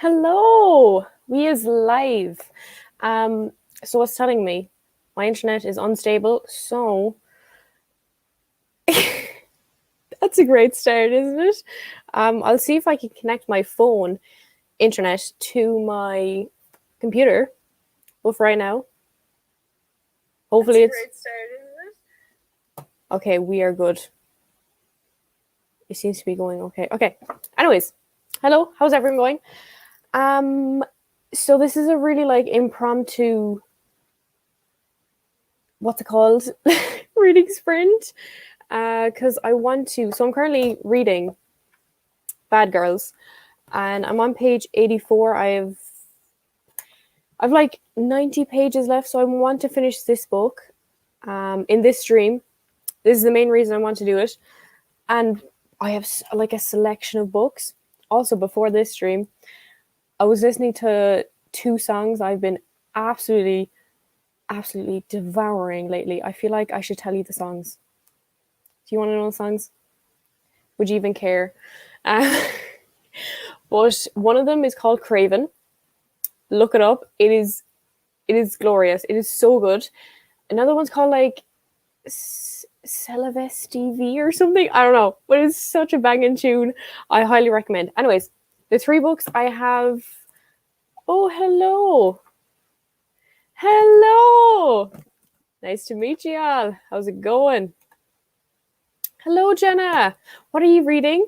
Hello, we is live. So it's telling me my internet is unstable. So that's a great start, isn't it? I'll see if I can connect my phone internet to my computer. But for right now, hopefully it's okay. We are good. It seems to be going okay. Okay. Anyways, hello. How's everyone going? Um, so this is a really like impromptu. What's it called? Reading sprint. Because I want to. So I'm currently reading Bad Girls, and I'm on page 84. I've like 90 pages left, so I want to finish this book. In this stream, this is the main reason I want to do it, and I have like a selection of books. Also, before this stream, I was listening to two songs I've been absolutely, absolutely devouring lately. I feel like I should tell you the songs. Do you want to know the songs? Would you even care? Uh, but one of them is called Craven. Look it up. It is glorious. It is so good. Another one's called like Celeste V or something. I don't know, but it's such a banging tune. I highly recommend. Anyways, the three books I have. Oh, hello. Hello. Nice to meet you all. How's it going? Hello, Jenna. What are you reading?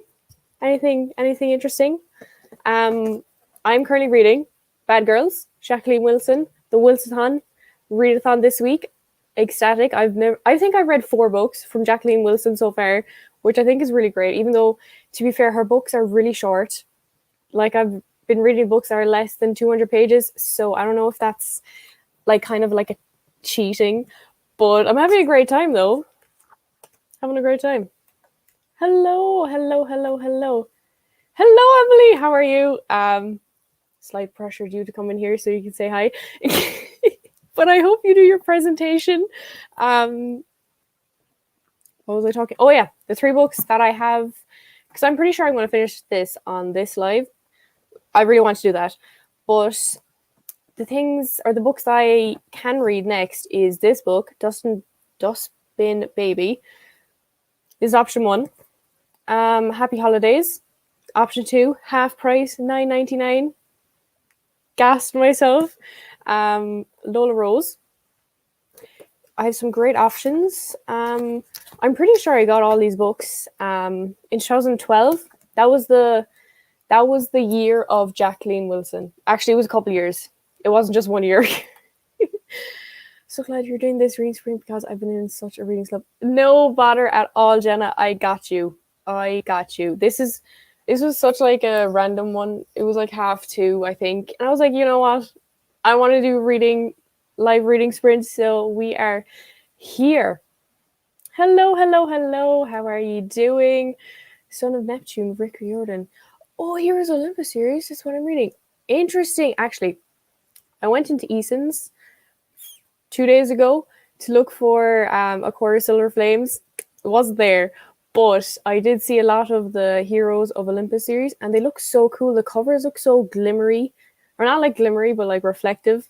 Anything interesting? I'm currently reading Bad Girls, Jacqueline Wilson, the Wilson readathon this week. Ecstatic. I think I've read 4 books from Jacqueline Wilson so far, which I think is really great, even though, to be fair, her books are really short. Like, I've been reading books that are less than 200 pages, so I don't know if that's like kind of like a cheating, but I'm having a great time though. Having a great time. Hello, hello, hello, hello. Hello, Emily. How are you? Slight pressure due to come in here so you can say hi. But I hope you do your presentation. What was I talking? Oh yeah, the 3 books that I have, because I'm pretty sure I'm going to finish this on this live. I really want to do that, but the things or the books I can read next is this book, Dustbin Baby. This is option 1. Happy Holidays. Option 2, half price, $9.99. Gasped myself. Lola Rose. I have some great options. I'm pretty sure I got all these books in 2012. That was the year of Jacqueline Wilson. Actually, it was a couple of years. It wasn't just 1 year. So glad you're doing this reading sprint because I've been in such a reading slump. No bother at all, Jenna. I got you. This was such like a random one. It was like 2:30, I think. And I was like, you know what? I want to do live reading sprints, so we are here. Hello, hello, hello. How are you doing? Son of Neptune, Rick Riordan. Oh, Heroes Olympus series. That's what I'm reading. Interesting. Actually, I went into Eason's 2 days ago to look for A Quarter Silver Flames. It wasn't there, but I did see a lot of the Heroes of Olympus series, and they look so cool. The covers look so glimmery, or not like glimmery, but like reflective.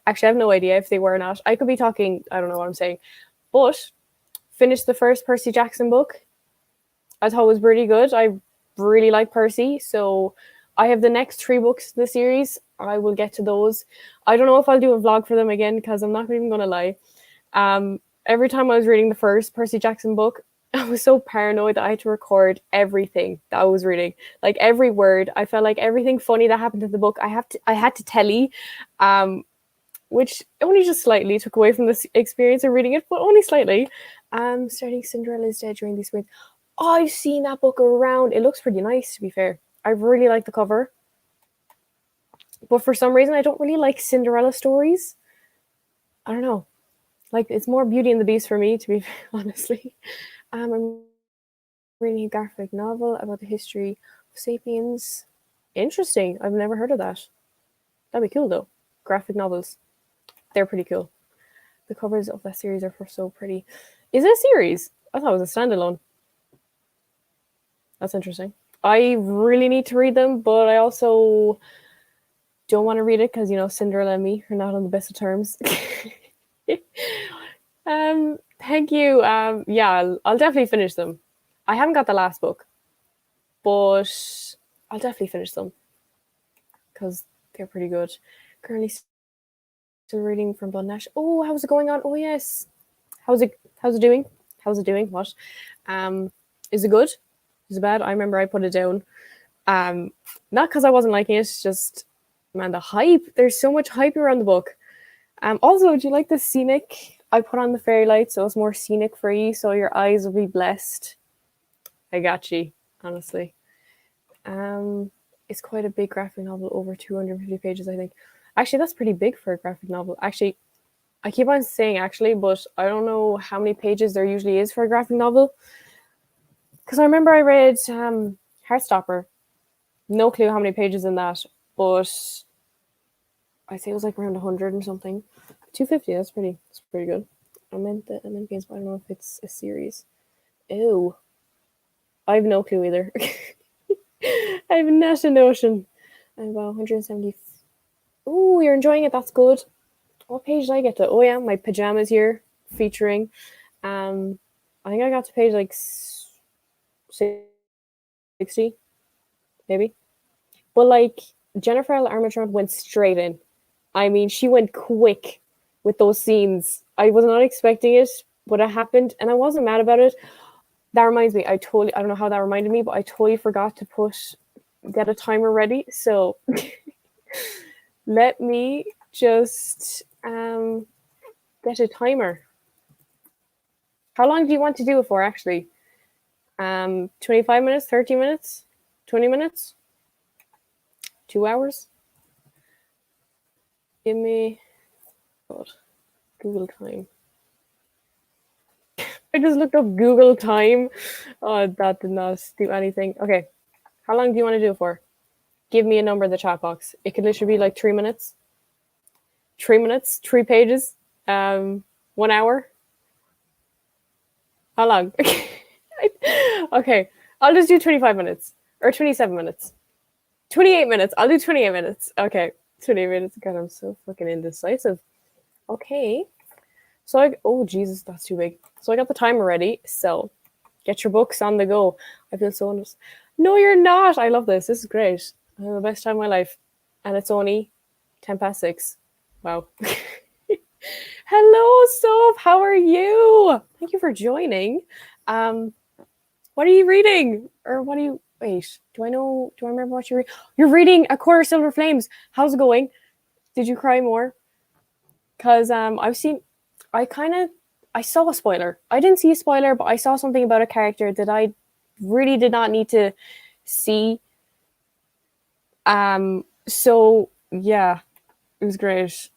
Actually, I have no idea if they were or not. I could be talking, I don't know what I'm saying. But finished the first Percy Jackson book. I thought it was pretty good. I really like Percy, so I have the next 3 books in the series. I will get to those. I don't know if I'll do a vlog for them again because I'm not even going to lie. Every time I was reading the first Percy Jackson book, I was so paranoid that I had to record everything that I was reading, like every word. I felt like everything funny that happened in the book, I had to telly, which only just slightly took away from the experience of reading it, but only slightly. Starting Cinderella is Dead during these spring. Oh, I've seen that book around. It looks pretty nice, to be fair. I really like the cover. But for some reason, I don't really like Cinderella stories. I don't know. Like, it's more Beauty and the Beast for me, to be honestly. I'm reading a graphic novel about the history of Sapiens. Interesting. I've never heard of that. That'd be cool, though. Graphic novels. They're pretty cool. The covers of that series are so pretty. Is it a series? I thought it was a standalone. That's interesting. I really need to read them, but I also don't want to read it because, Cinderella and me are not on the best of terms. Thank you. Yeah, I'll definitely finish them. I haven't got the last book, but I'll definitely finish them because they're pretty good. Currently still reading from Blood Nash. Oh, how's it going on? Oh yes. How's it doing? What? Is it good? Is it bad? I remember I put it down. Not because I wasn't liking it, just man, the hype. There's so much hype around the book. Also, do you like the scenic? I put on the fairy light, so it's more scenic for you, so your eyes will be blessed. I got you, honestly. It's quite a big graphic novel, over 250 pages, I think. Actually, that's pretty big for a graphic novel. Actually, I keep on saying actually, but I don't know how many pages there usually is for a graphic novel. Because I remember I read Heartstopper. No clue how many pages in that, but I'd say it was like around 100 and something. 250, that's pretty good. I meant games, but I don't know if it's a series. Ew. I have no clue either. I have not a notion. I'm about 170. Oh, you're enjoying it. That's good. What page did I get to? Oh yeah, my pajamas here featuring. I think I got to page like 60, maybe. But like Jennifer L. Armentrout went straight in. I mean, she went quick with those scenes. I was not expecting it, but it happened, and I wasn't mad about it. That reminds me, I don't know how that reminded me, but I totally forgot to get a timer ready. So let me just get a timer. How long do you want to do it for, actually? 25 minutes, 30 minutes, 20 minutes, 2 hours? Give me Google time. I just looked up Google time. Oh, that did not do anything. Okay. How long do you want to do it for? Give me a number in the chat box. It could literally be like 3 minutes. 3 minutes, 3 pages, 1 hour. How long? Okay. I'll just do 25 minutes or 27 minutes. 28 minutes. I'll do 28 minutes. Okay. 28 minutes. God, I'm so fucking indecisive. Okay. So oh Jesus, that's too big. So I got the timer ready. So get your books on the go. I feel so honest. No, you're not. I love this. This is great. I have the best time of my life. And it's only 6:10. Wow. Hello, Soph. How are you? Thank you for joining. What are you reading? Or what are you wait, do I remember what you're reading? You're reading A Quarter Silver Flames. How's it going? Did you cry more? Because I saw a spoiler. I didn't see a spoiler, but I saw something about a character that I really did not need to see. So yeah, it was great.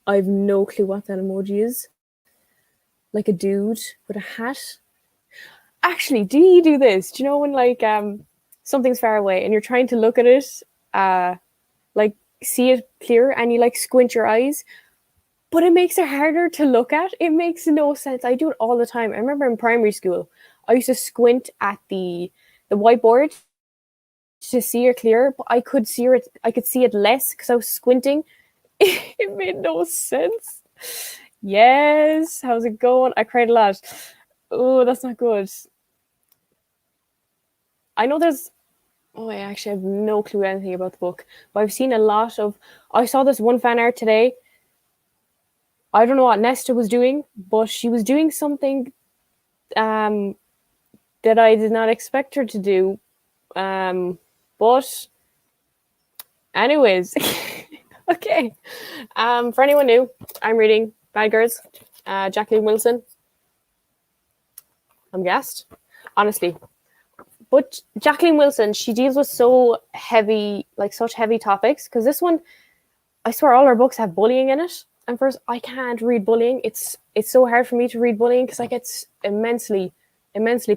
I have no clue what that emoji is. Like a dude with a hat. Actually, do you do this? Do you know when like something's far away and you're trying to look at it, like see it clear, and you like squint your eyes, but it makes it harder to look at? It makes no sense. I do it all the time. I remember in primary school, I used to squint at the whiteboard to see it clear, but I could see it less because I was squinting. It made no sense. Yes, how's it going? I cried a lot. Oh, that's not good. I know there's I actually have no clue anything about the book, but I've seen a lot of. I saw this one fan art today. I don't know what Nesta was doing, but she was doing something that I did not expect her to do. But anyways, okay. For anyone new, I'm reading Bad Girls, Jacqueline Wilson. I'm gassed, honestly. But Jacqueline Wilson, she deals with such heavy topics. Because this one, I swear, all her books have bullying in it. And first, I can't read bullying. It's so hard for me to read bullying because I get immensely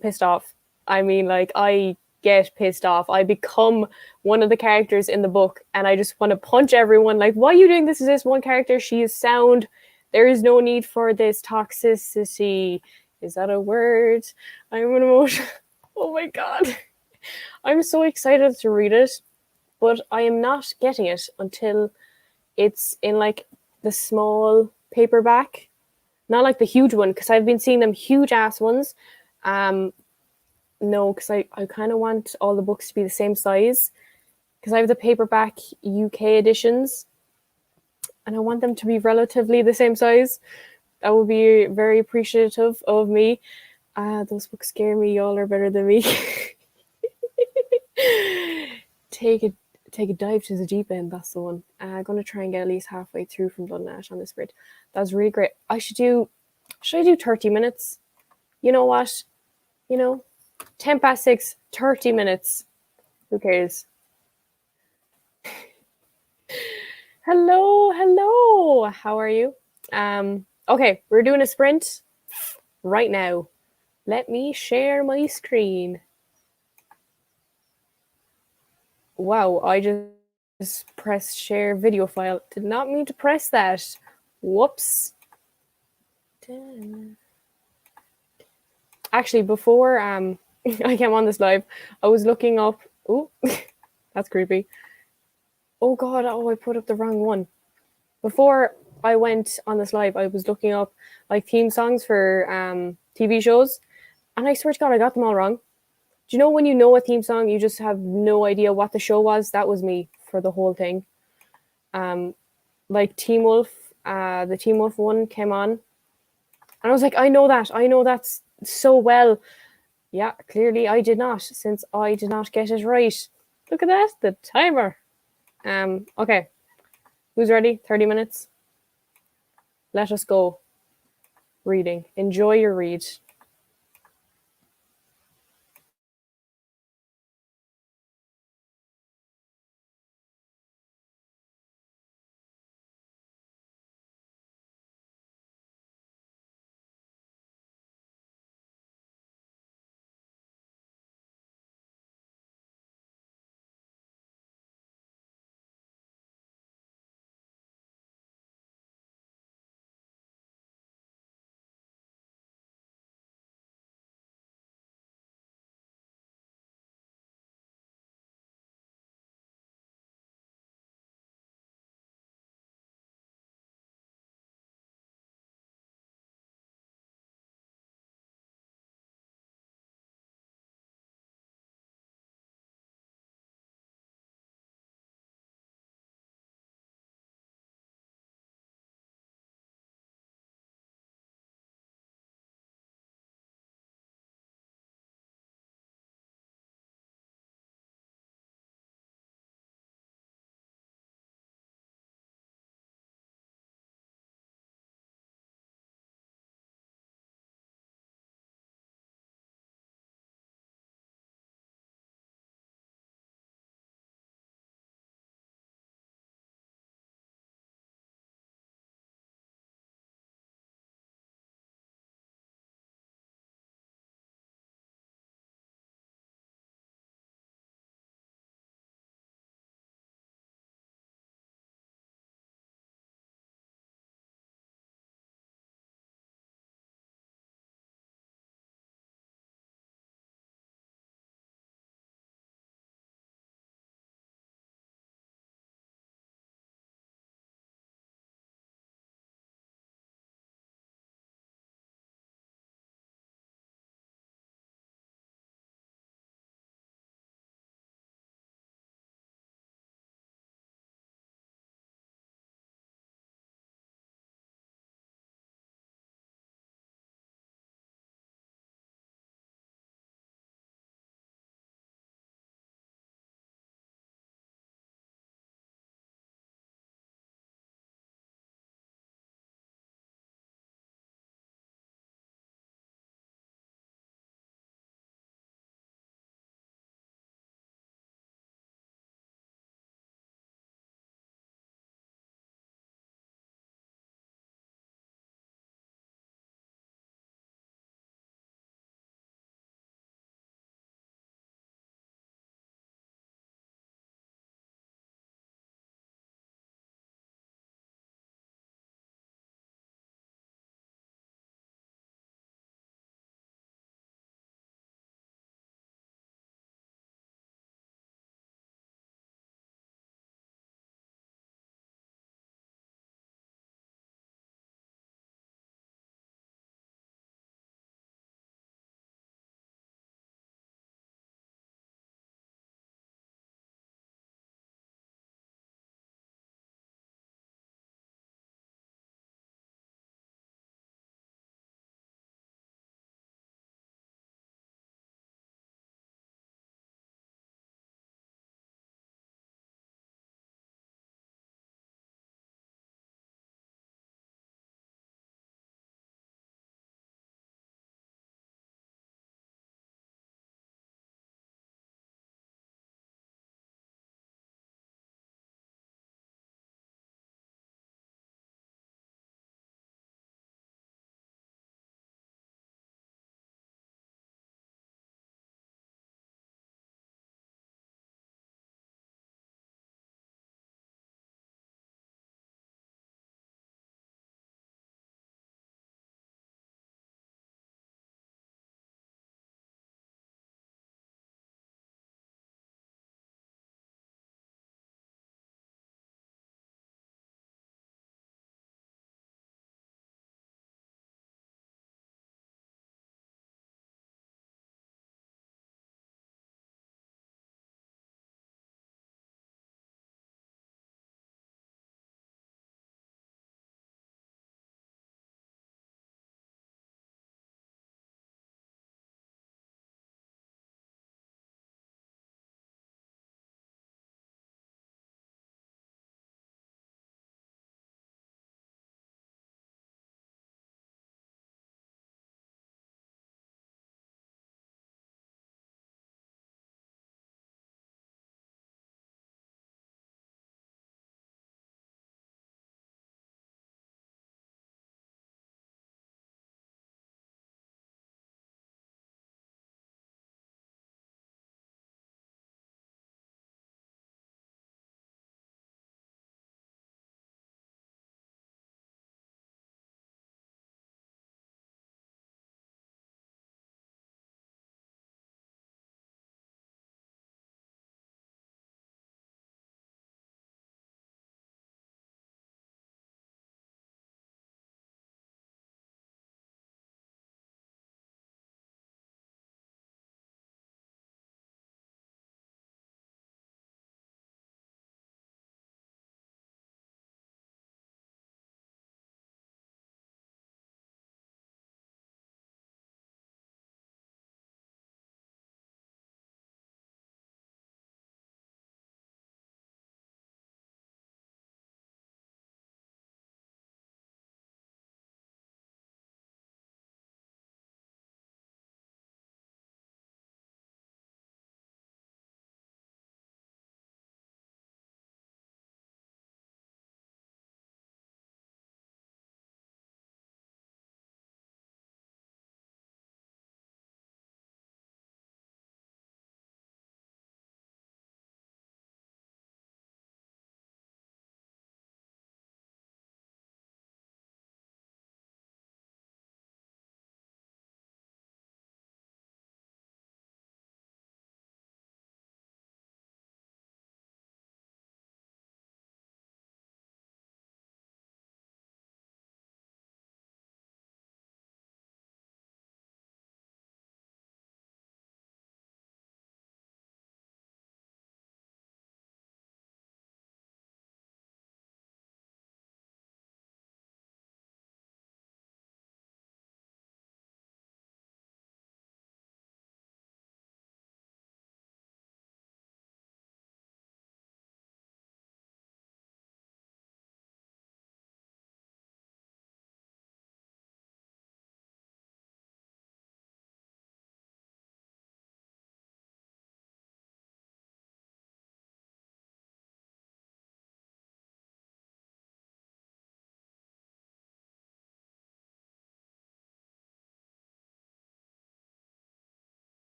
pissed off. I mean, like, I get pissed off. I become one of the characters in the book, and I just want to punch everyone. Like, why are you doing this to this one character? She is sound. There is no need for this toxicity. Is that a word? I'm an emotion. Oh my god. I'm so excited to read it. but I am not getting it until it's in like the small paperback, not like the huge one, because I've been seeing them huge ass ones. Um, no, because I kind of want all the books to be the same size because I have the paperback UK editions and I want them to be relatively the same size. That would be very appreciative of me. Those books scare me. Y'all are better than me. take a take a dive to the deep end. That's the one. I'm gonna try and get at least halfway through from Blood and Ash on this grid. That's really great. Should I do 30 minutes? You know what? 10 past 6, 30 minutes. Who cares? Hello. How are you? Okay, we're doing a sprint right now. Let me share my screen. Wow, I just pressed share video file. Did not mean to press that. Whoops. Actually, before I came on this live, I was looking up. Oh, that's creepy. Oh God! Oh, I put up the wrong one. Before I went on this live, I was looking up like theme songs for TV shows, and I swear to God, I got them all wrong. Do you know when you know a theme song, you just have no idea what the show was? That was me for the whole thing. Like Teen Wolf, the Teen Wolf one came on, and I was like, I know that so well. Yeah, clearly I did not, since I did not get it right. Look at that, the timer. Okay, who's ready? 30 minutes. Let us go. Reading. Enjoy your read.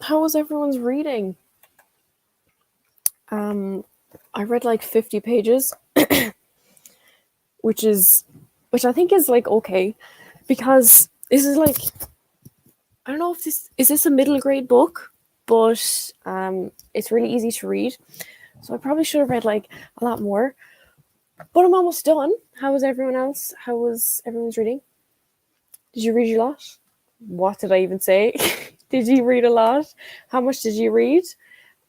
How was everyone's reading? I read like 50 pages, which I think is like okay, because this is like, I don't know if this is a middle grade book, but it's really easy to read. So I probably should have read like a lot more. But I'm almost done. How was everyone else? How was everyone's reading? Did you read a lot? What did I even say? Did you read a lot? How much did you read?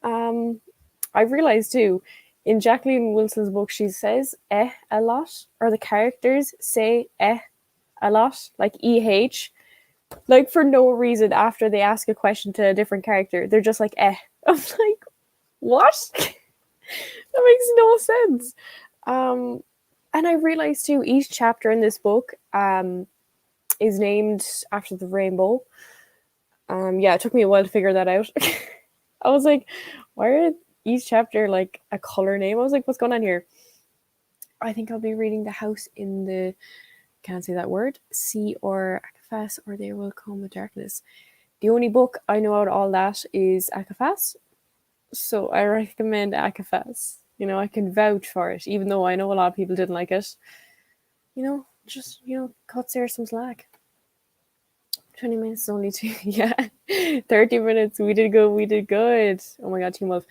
I realized too, in Jacqueline Wilson's book, she says a lot, or the characters say a lot, like EH, like for no reason after they ask a question to a different character. They're just like I'm like, what? That makes no sense. And I realized too, each chapter in this book is named after the rainbow. Yeah, it took me a while to figure that out. I was like, why are each chapter like a color name? I was like, what's going on here? I think I'll be reading The House in the, can't say that word, Sea or Akafas, or There Will Come a Darkness. The only book I know out of all that is Akafas, so I recommend Akafas. You know, I can vouch for it, even though I know a lot of people didn't like it. You know, just, cut Sarah some slack. 20 minutes only too. Yeah. 30 minutes. We did good. Oh my god, Team Wolf.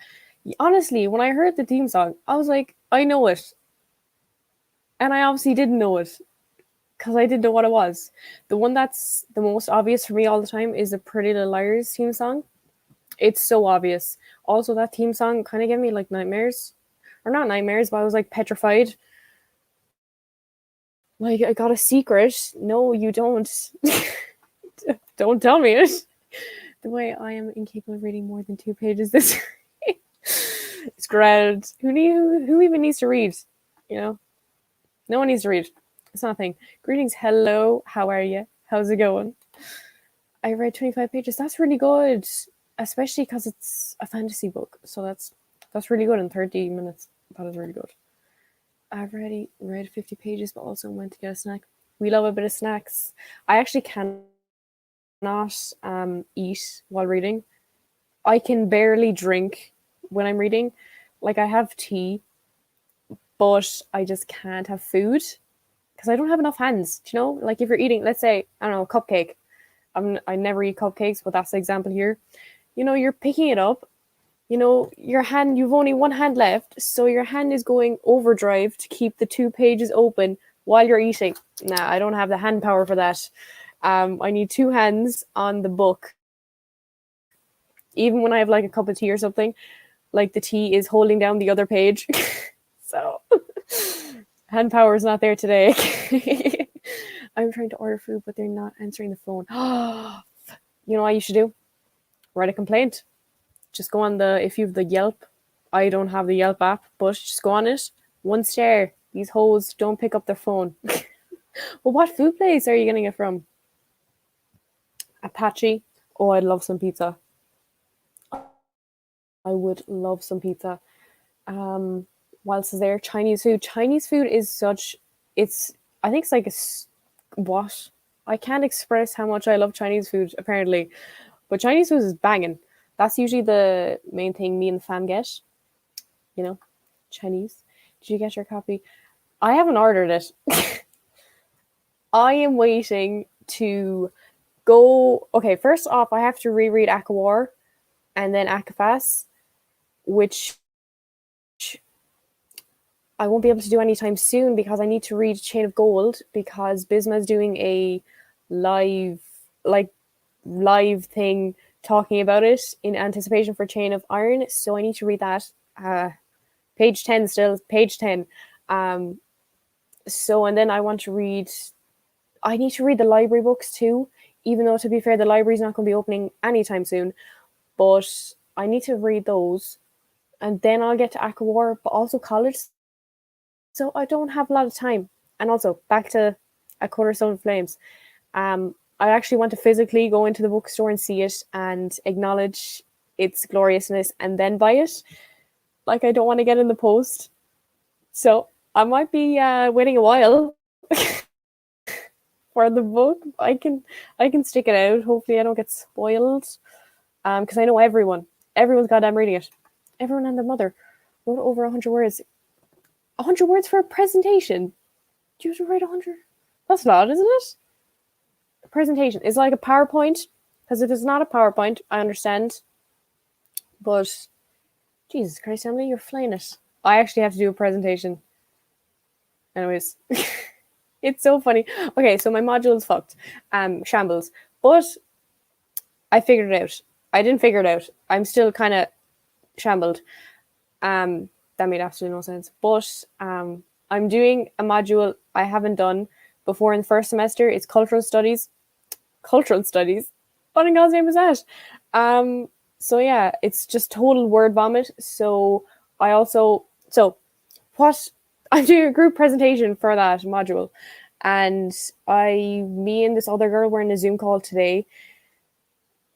Honestly, when I heard the theme song, I was like, I know it. And I obviously didn't know it because I didn't know what it was. The one that's the most obvious for me all the time is the Pretty Little Liars theme song. It's so obvious. Also, that theme song kind of gave me like nightmares. Or not nightmares, but I was like petrified. Like, I got a secret. No, you don't. Don't tell me it. The way I am incapable of reading more than 2 pages this it's grand. Who even needs to read? You know? No one needs to read. It's nothing. Greetings, hello, how are you? How's it going? I read 25 pages. That's really good. Especially because it's a fantasy book. So that's really good in 30 minutes. That is really good. I've already read 50 pages, but also went to get a snack. We love a bit of snacks. I actually cannot eat while reading. I can barely drink when I'm reading. Like, I have tea, but I just can't have food because I don't have enough hands. Do you know? Like, if you're eating, let's say, I don't know, a cupcake. I never eat cupcakes, but that's the example here. You know, you're picking it up. You know, you've only one hand left, so your hand is going overdrive to keep the 2 pages open while you're eating. Nah, I don't have the hand power for that. I need 2 hands on the book. Even when I have like a cup of tea or something, like the tea is holding down the other page. So hand power is not there today. I'm trying to order food, but they're not answering the phone. You know what you should do? Write a complaint. Just go on if you have the Yelp. I don't have the Yelp app, but just go on it. 1 star. These hoes don't pick up their phone. Well, what food place are you getting it from? Apache. Oh, I'd love some pizza. I would love some pizza. Whilst there, Chinese food. Chinese food is I think it's like what? I can't express how much I love Chinese food, apparently. But Chinese food is banging. That's usually the main thing me and the fam get. You know, Chinese. Did you get your copy? I haven't ordered it. I am waiting to go. Okay, first off, I have to reread Akawar and then Akafas, which I won't be able to do anytime soon because I need to read Chain of Gold because Bisma's doing a live thing talking about it in anticipation for Chain of Iron. So I need to read that. Page 10 still, page 10. So, and then I need to read the library books too, even though, to be fair, the library's not going to be opening anytime soon. But I need to read those. And then I'll get to Akawar, but also college. So I don't have a lot of time. And also, back to A Cornerstone Flames. I actually want to physically go into the bookstore and see it and acknowledge its gloriousness and then buy it. Like, I don't want to get in the post. So I might be waiting a while for the book. I can stick it out. Hopefully I don't get spoiled. because I know everyone's goddamn reading it. Everyone and their mother wrote over 100 words. 100 words for a presentation. Do you have to write 100? That's a lot, isn't it? A presentation is like a PowerPoint, because if it's not a PowerPoint, I understand. But Jesus Christ, Emily, you're flying it. I actually have to do a presentation. Anyways, it's so funny. Okay, so my module is fucked. Shambles. But I figured it out. I didn't figure it out. I'm still kind of shambled. That made absolutely no sense. But I'm doing a module I haven't done before in the first semester. It's cultural studies. Cultural studies? What in God's name is that? So yeah, it's just total word vomit. So what I'm doing a group presentation for that module, and me and this other girl were in a Zoom call today,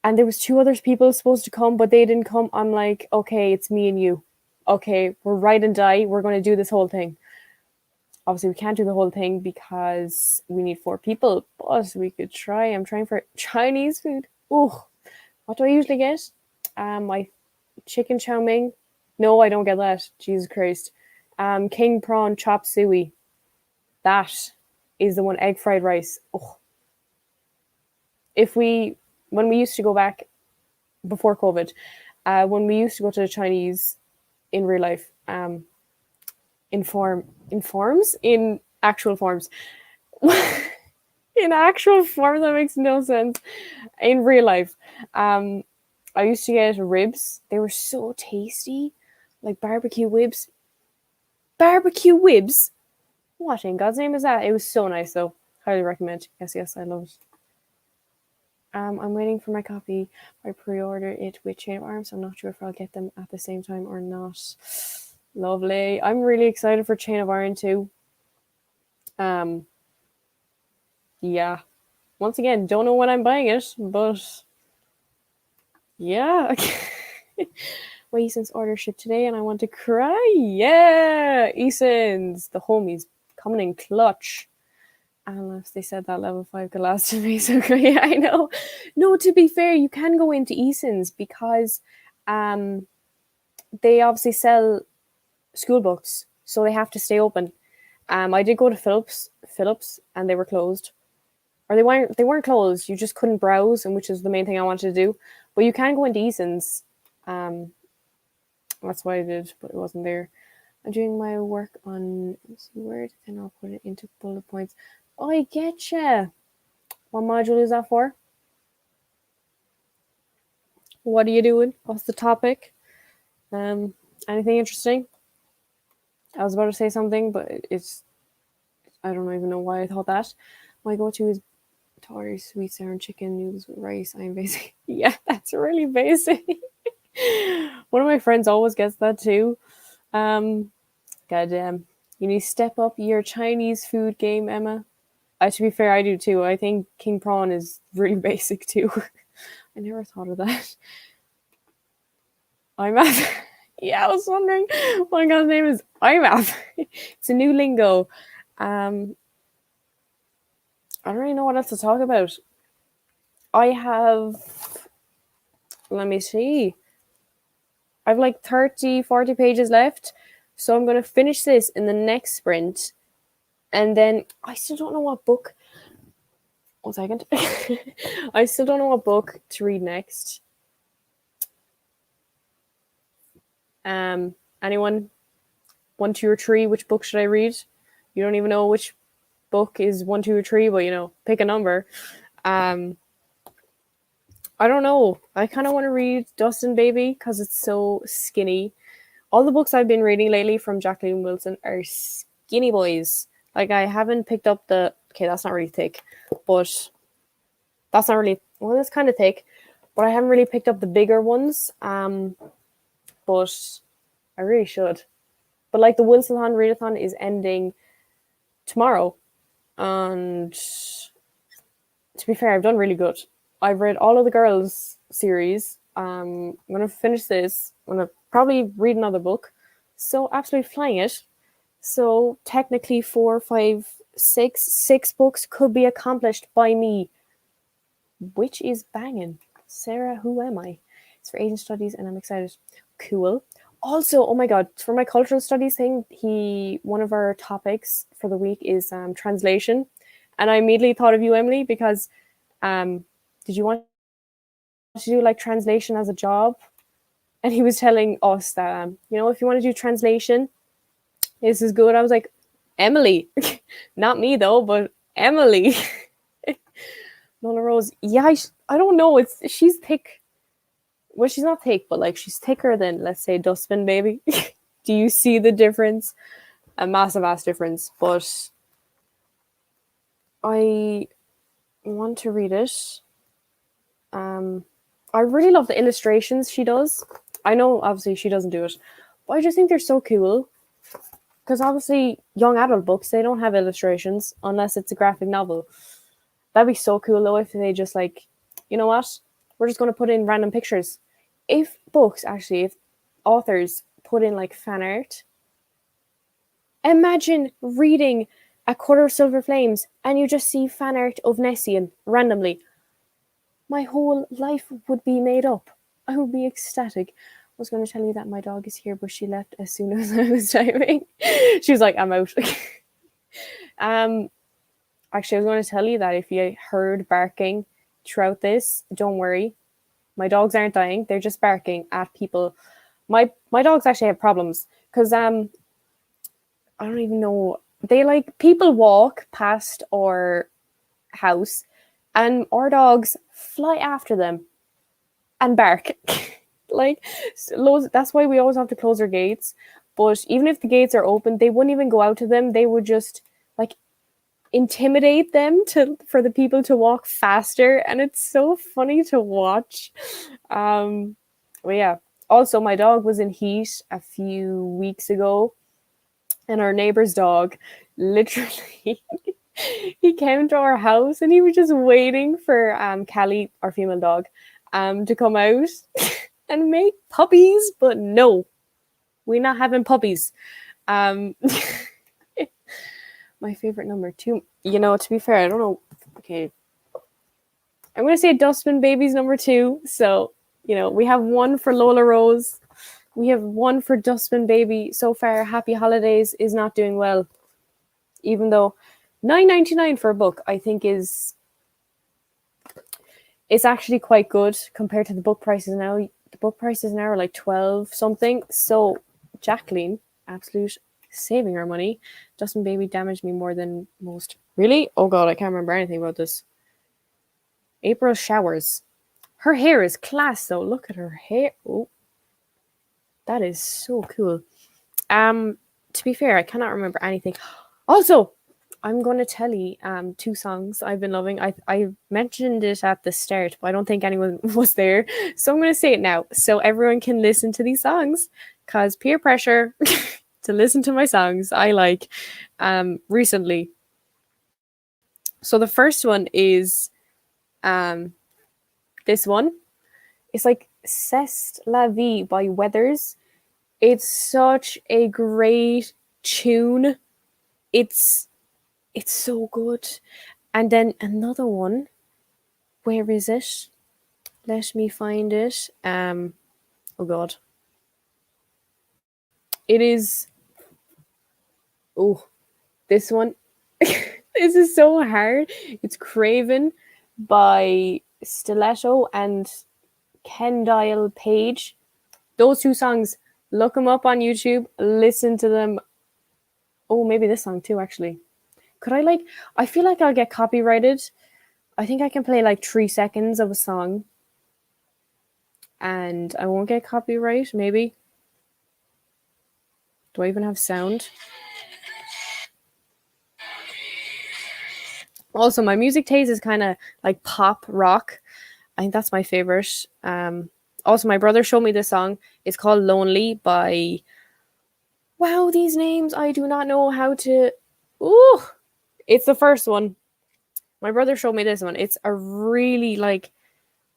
and there was 2 other people supposed to come, but they didn't come. I'm like, okay, it's me and you. Okay, we're ride and die. We're going to do this whole thing. Obviously, we can't do the whole thing because we need 4 people, but we could try. I'm trying for Chinese food. Oh, what do I usually get? My chicken chow mein. No, I don't get that. Jesus Christ. King prawn chop suey. That is the one. Egg fried rice. Oh. When we used to go back before COVID, when we used to go to the Chinese in real life, in actual forms. In actual form, that makes no sense. In real life, I used to get ribs. They were so tasty, like barbecue ribs. Barbecue ribs. What in God's name is that? It was so nice though. Highly recommend. Yes, I love it. I'm waiting for my copy. I pre-order it with Chain of Arms. I'm not sure if I'll get them at the same time or not. Lovely. I'm really excited for Chain of Iron too. Yeah. Once again, don't know when I'm buying it, but yeah. My Eason's order shipped today and I want to cry. Yeah. Eason's, the homies, coming in clutch. Unless they said that level 5 could last to me, so yeah, I know. No, to be fair, you can go into Eason's because they obviously sell school books, so they have to stay open. I did go to Phillips, and they were closed, or they weren't closed. You just couldn't browse, and which is the main thing I wanted to do. But you can go into Eason's. That's what I did, but it wasn't there. I'm doing my work on Word, and I'll put it into bullet points. Oh, I get you. What module is that for? What are you doing? What's the topic? Anything interesting? I was about to say something, but I don't even know why I thought that. My go-to is Tori sweet sour and chicken noodles with rice. I'm basic. Yeah, that's really basic. One of my friends always gets that too. Goddamn. You need to step up your Chinese food game, Emma. To be fair, I do too. I think king prawn is really basic too. I never thought of that. IMAP. Yeah, I was wondering what God's name is IMAP. It's a new lingo. I don't really know what else to talk about. I have, let me see. I have like 30, 40 pages left. So I'm going to finish this in the next sprint. And then I still don't know what book. 1 second. I still don't know what book to read next. Anyone? 1, 2, or 3? Which book should I read? You don't even know which book is 1, 2, or 3, but pick a number. I don't know. I kind of want to read Dustin Baby because it's so skinny. All the books I've been reading lately from Jacqueline Wilson are skinny boys. Like I haven't picked up okay, that's not really thick, but that's not really, well, it's kind of thick, but I haven't really picked up the bigger ones. But I really should. But like the Wilson-thon readathon is ending tomorrow. And to be fair, I've done really good. I've read all of the girls series. I'm going to finish this. I'm going to probably read another book. So absolutely flying it. So technically 4, 5, 6 books could be accomplished by me, which is banging. Sarah, who am I? It's for Asian studies, and I'm excited. Cool. Also, oh my god, for my cultural studies thing, one of our topics for the week is translation, and I immediately thought of you, Emily, because did you want to do like translation as a job? And he was telling us that if you want to do translation, this is good. I was like, Emily, not me though, but Emily. Lola Rose, yeah, I don't know. She's thick. Well, she's not thick, but like she's thicker than, let's say, Dustbin Baby. Do you see the difference? A massive ass difference. But I want to read it. I really love the illustrations she does. I know, obviously, she doesn't do it, but I just think they're so cool. Because obviously, young adult books, they don't have illustrations unless it's a graphic novel. That'd be so cool, though, if they just like, you know what? We're just going to put in random pictures. If authors put in like fan art, imagine reading A Quarter of Silver Flames and you just see fan art of Nessian randomly. My whole life would be made up. I would be ecstatic. I was going to tell you that my dog is here, but she left as soon as I was typing. She was like, I'm out. Actually, I was going to tell you that if you heard barking throughout this, don't worry. My dogs aren't dying. They're just barking at people. My dogs actually have problems because I don't even know. They like people walk past our house and our dogs fly after them and bark. Like loads. That's why we always have to close our gates. But even if the gates are open, they wouldn't even go out to them. They would just like intimidate them for the people to walk faster, and it's so funny to watch. But yeah. Also, my dog was in heat a few weeks ago, and our neighbor's dog literally he came to our house and he was just waiting for Callie, our female dog, to come out and make puppies. But no, we're not having puppies. My favorite number 2. To be fair, I don't know. Okay. I'm going to say Dustbin Baby's number 2. So, we have one for Lola Rose. We have one for Dustbin Baby. So far, Happy Holidays is not doing well. Even though $9.99 for a book, I think it's actually quite good compared to the book prices now. The book prices now are like 12 something. So, Jacqueline, absolute saving her money. Dustbin Baby damaged me more than most. Really? Oh god, I can't remember anything about this. April showers. Her hair is class though. Look at her hair. Oh, that is so cool. To be fair, I cannot remember anything. Also, I'm going to tell you 2 songs I've been loving. I mentioned it at the start, but I don't think anyone was there. So I'm going to say it now so everyone can listen to these songs, because peer pressure to listen to my songs I like recently. So the first one is this one. It's like C'est la Vie by Weathers. It's such a great tune. It's so good. And then another one. Where is it? Let me find it. Oh god. It is. Oh, this one. This is so hard. It's Craven by Stiletto and Kendall Page. Those 2 songs, look them up on YouTube, listen to them. Oh, maybe this song too, actually. Could I feel like I'll get copyrighted. I think I can play like 3 seconds of a song and I won't get copyright, maybe. Do I even have sound? Also, my music taste is kind of like pop rock. I think that's my favorite. Also, my brother showed me this song. It's called Lonely by... Wow, these names, I do not know how to... Ooh! It's the first one. My brother showed me this one. It's a really,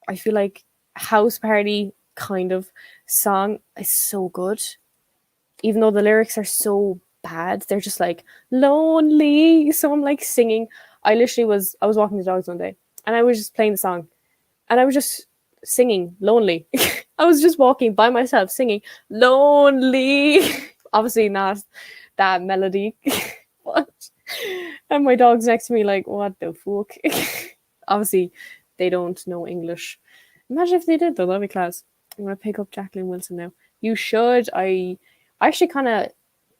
I feel like house party kind of song. It's so good. Even though the lyrics are so bad, they're just like, lonely. So I'm like singing. I was walking the dogs one day and I was just playing the song and I was just singing Lonely I was just walking by myself singing Lonely. Obviously not that melody. But and my dog's next to me like, what the fuck? Obviously they don't know English. Imagine if they did though, that'd be class. I'm gonna pick up Jacqueline Wilson now. You should. I actually kinda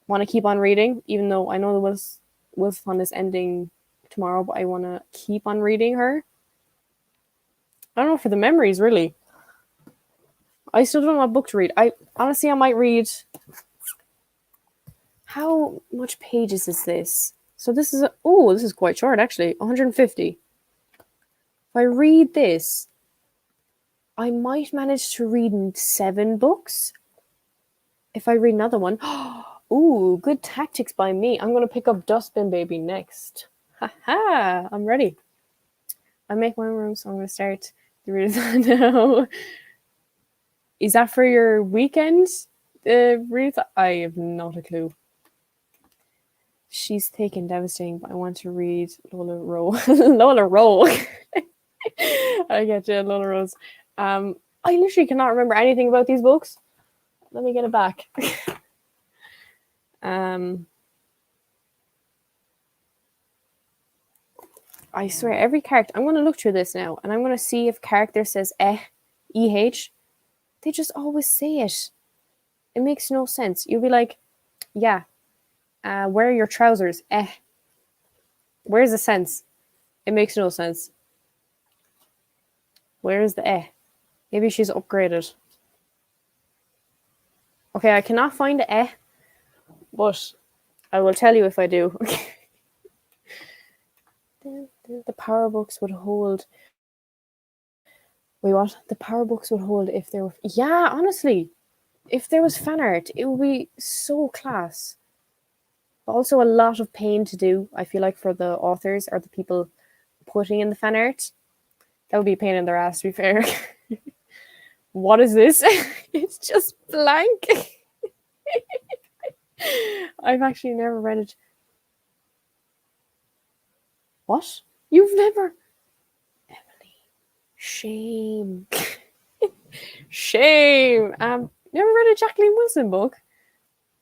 want to keep on reading, even though I know the Wilson is ending tomorrow, but I wanna keep on reading her. I don't know, for the memories really. I still don't know what book to read. I honestly I might read. How much pages is this? So this is this is quite short actually. 150. If I read this, I might manage to read 7 books. If I read another one, ooh, good tactics by me. I'm gonna pick up Dustbin Baby next. Haha, I'm ready. I make my room, so I'm gonna start the readers now. Is that for your weekend? Read? I have not a clue. She's thick and devastating, but I want to read Lola Rowe. Lola Rowe. I get you, Lola Rose. I literally cannot remember anything about these books. Let me get it back. I swear, every character. I'm going to look through this now, and I'm going to see if character says EH. They just always say it. It makes no sense. You'll be like, yeah, wear your trousers. Where's the sense? It makes no sense. Where is the Maybe she's upgraded. Okay, I cannot find the but I will tell you if I do. The power books would hold. Wait, what? The power books would hold if there were. Yeah, honestly, if there was fan art, it would be so class. But also a lot of pain to do. I feel like for the authors or the people putting in the fan art, that would be a pain in their ass. To be fair. What is this? It's just blank. I've actually never read it. What? You've never? Emily. Shame. Shame. Never read a Jacqueline Wilson book?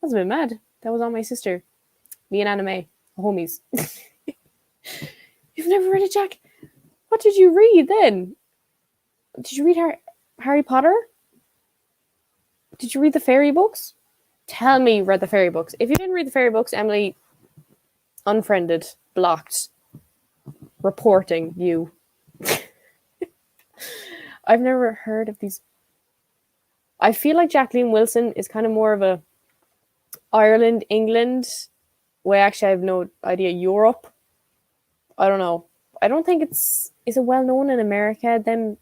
That's a bit mad. That was on my sister. Me and Anime. Homies. You've never read a Jack? What did you read then? Did you read Harry Potter? Did you read the fairy books? Tell me you read the fairy books. If you didn't read the fairy books, Emily, unfriended, blocked, reporting you. I've never heard of these. I feel like Jacqueline Wilson is kind of more of a Ireland, England. Well, actually, I have no idea. Europe. I don't know. I don't think is it well known in America, then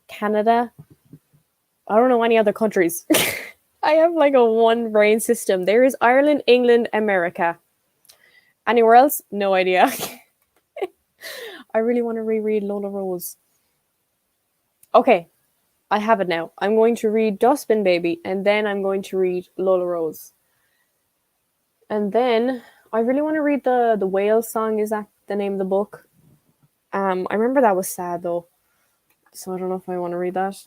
Canada. I don't know any other countries. I have like a one brain system. There is Ireland, England, America. Anywhere else? No idea. I really want to reread Lola Rose. Okay, I have it now. I'm going to read Dustbin Baby, and then I'm going to read Lola Rose. And then I really want to read the Whale Song. Is that the name of the book? I remember that was sad though, so I don't know if I want to read that.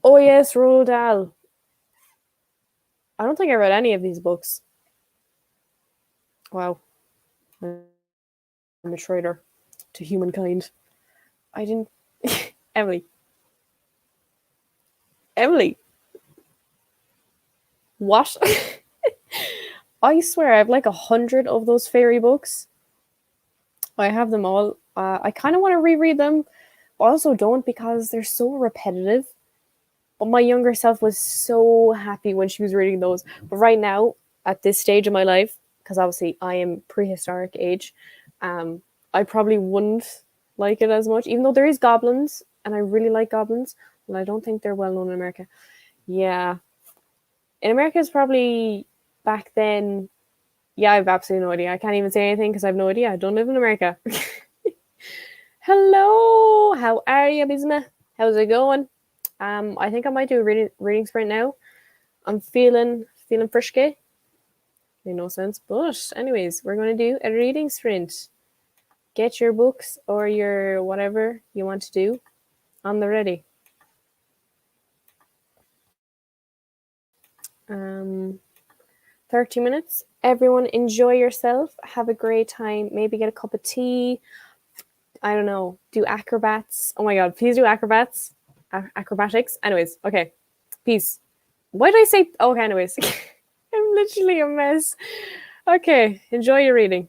Oh yes, Roald Dahl. I don't think I read any of these books. Wow. I'm a traitor to humankind. I didn't. Emily. What? I swear I have like 100 of those fairy books. I have them all. I kind of want to reread them, but also don't because they're so repetitive. But my younger self was so happy when she was reading those. But right now, at this stage of my life, because obviously I am prehistoric age, I probably wouldn't like it as much, even though there is goblins, and I really like goblins, but I don't think they're well known in America. Yeah. In America, it's probably back then. Yeah, I have absolutely no idea. I can't even say anything because I have no idea. I don't live in America. Hello, how are you, Bisma? How's it going? I think I might do a reading sprint now. I'm feeling frisky. Made no sense, but anyways, we're going to do a reading sprint. Get your books or your whatever you want to do on the ready. Um, 30 minutes. Everyone enjoy yourself. Have a great time. Maybe get a cup of tea. I don't know. Do acrobats. Oh my god, please do acrobats. Acrobatics. Anyways, okay. Peace. Why did I say okay, anyways? I'm literally a mess. Okay, enjoy your reading.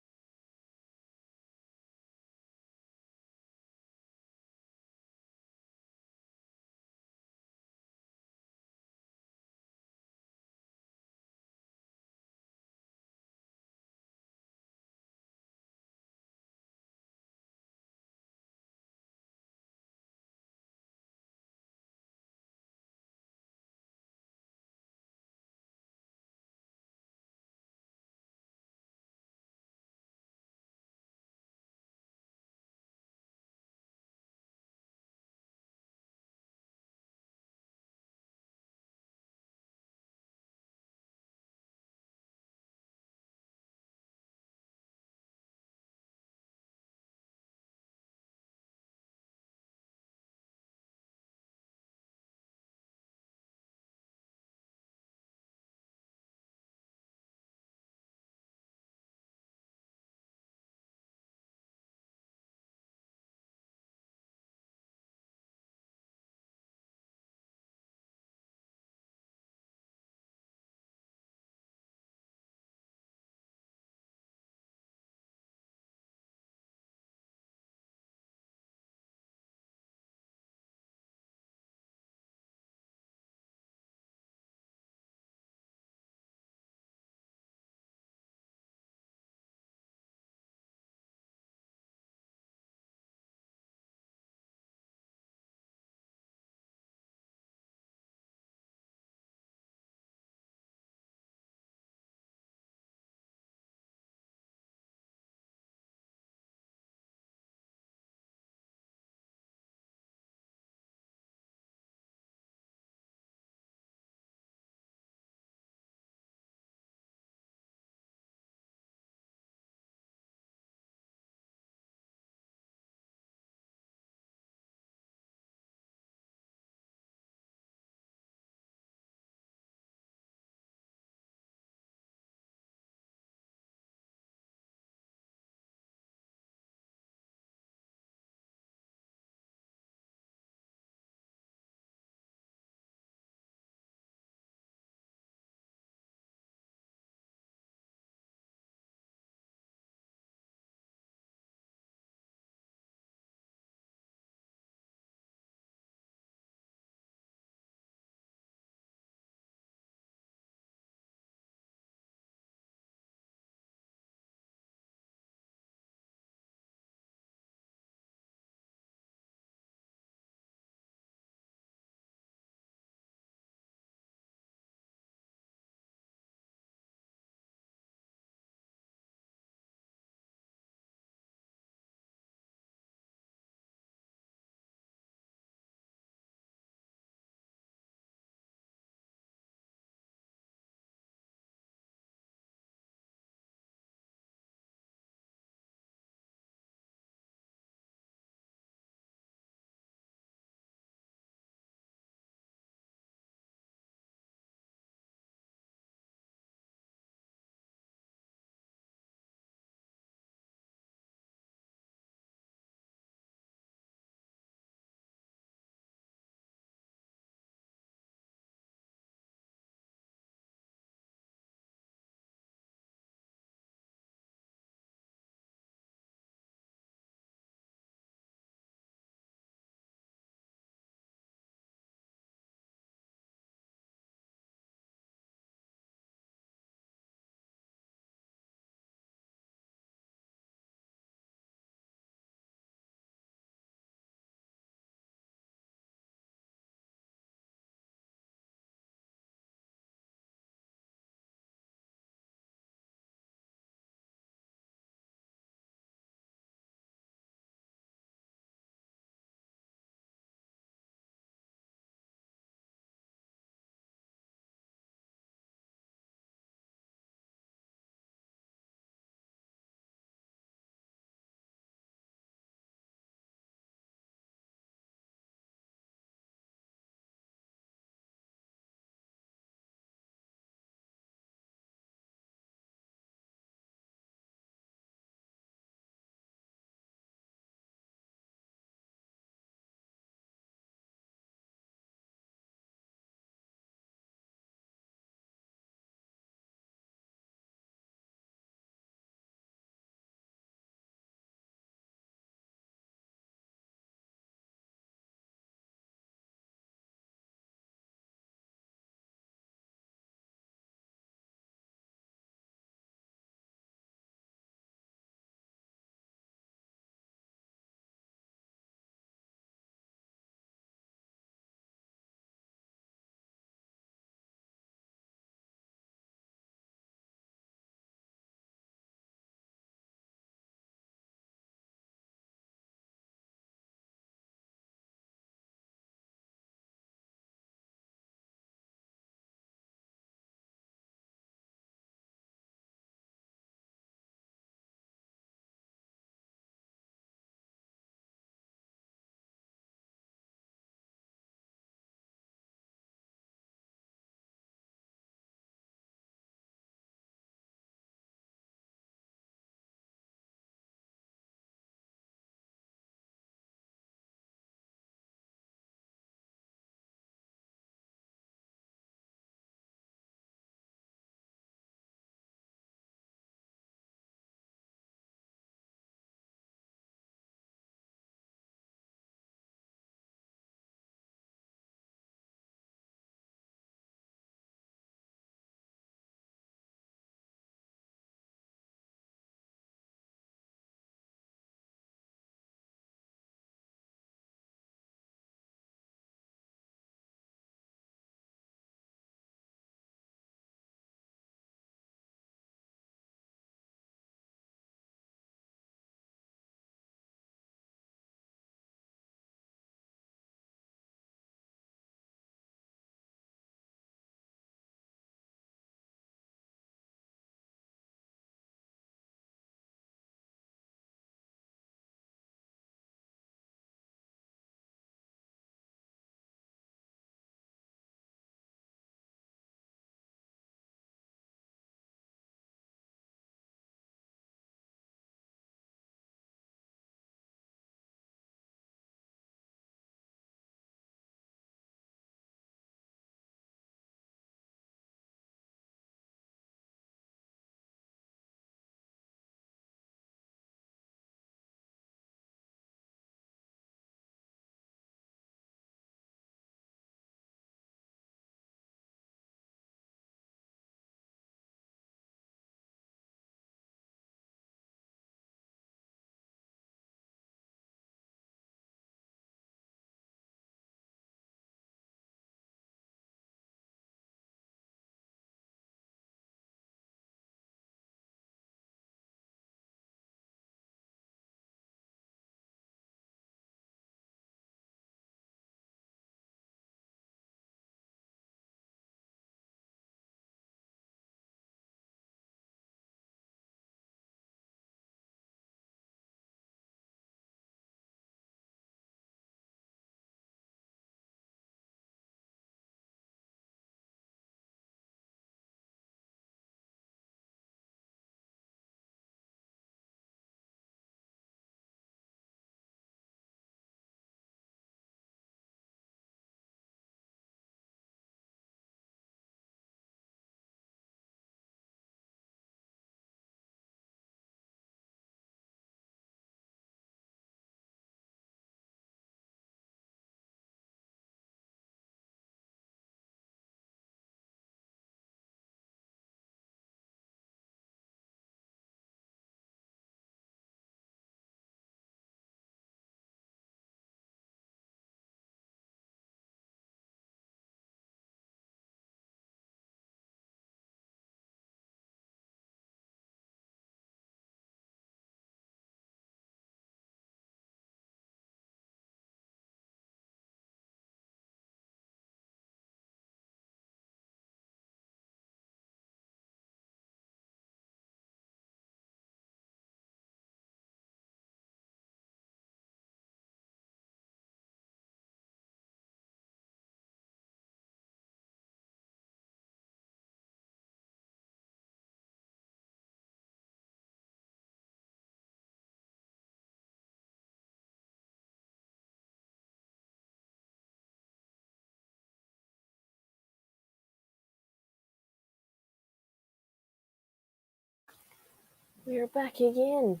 We're back again.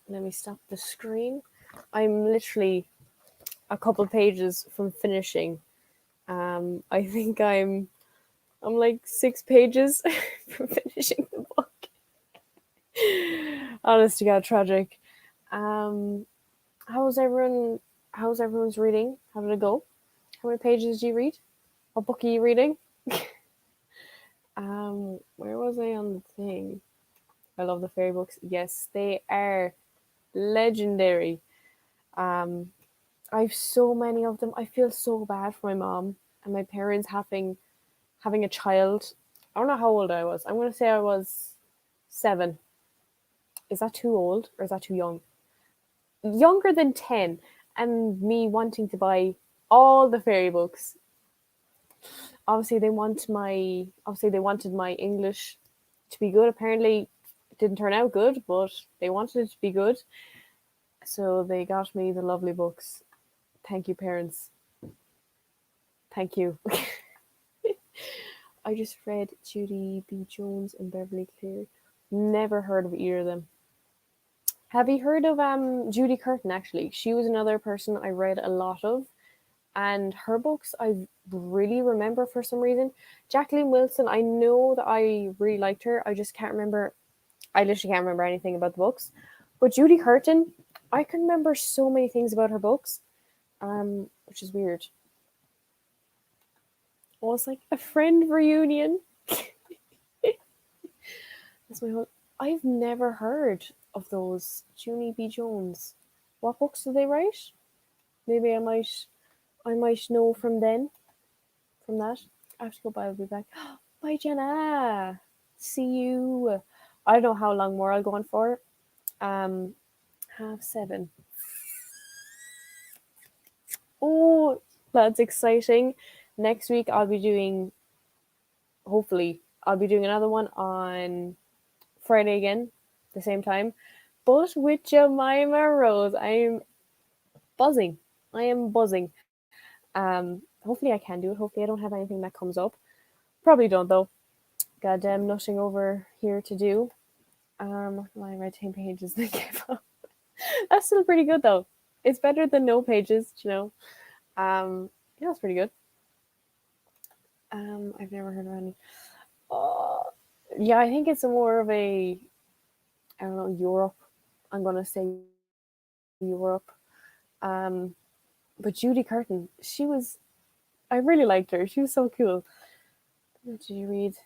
Let me stop the screen. I'm literally a couple pages from finishing. I think I'm like 6 pages from finishing the book. Honest to God, tragic. Um, how's everyone? How's everyone's reading? How did it go? How many pages did you read? What book are you reading? Where was I on the thing? I love the fairy books. Yes, they are legendary. Um, I've so many of them. I feel so bad for my mom and my parents having a child. I don't know how old I was. I'm gonna say I was 7. Is that too old or is that too young? Younger than 10, and me wanting to buy all the fairy books. Obviously they wanted my English to be good. Apparently it didn't turn out good, but they wanted it to be good. So they got me the lovely books. Thank you, parents. Thank you. I just read Judy B. Jones and Beverly Clear. Never heard of either of them. Have you heard of Judy Curtin? Actually, she was another person I read a lot of, and her books I really remember for some reason. Jacqueline Wilson, I know that I really liked her. I just can't remember. I literally can't remember anything about the books. But Judy Curtin, I can remember so many things about her books, which is weird. Oh, it's like a friend reunion. That's my whole. I've never heard of those Junie B. Jones. What books do they write? Maybe I might know from then. From that, I have to go by. I'll be back. Bye, Jenna. See you. I don't know how long more I'll go on for. 7:30. Oh, that's exciting. Next week I'll be doing. Hopefully, I'll be doing another one on Friday again, the same time, but with Jemima Rose. I'm buzzing. I am buzzing. Hopefully I can do it. Hopefully I don't have anything that comes up. Probably don't though. Goddamn, nothing over here to do. My red 10 pages that gave up. That's still pretty good though. It's better than no pages, you know. Yeah, it's pretty good. I've never heard of any. Uh, yeah, I think it's more of a, I don't know, Europe. I'm gonna say Europe. Um, but Judy Curtin, I really liked her. She was so cool. What did you read?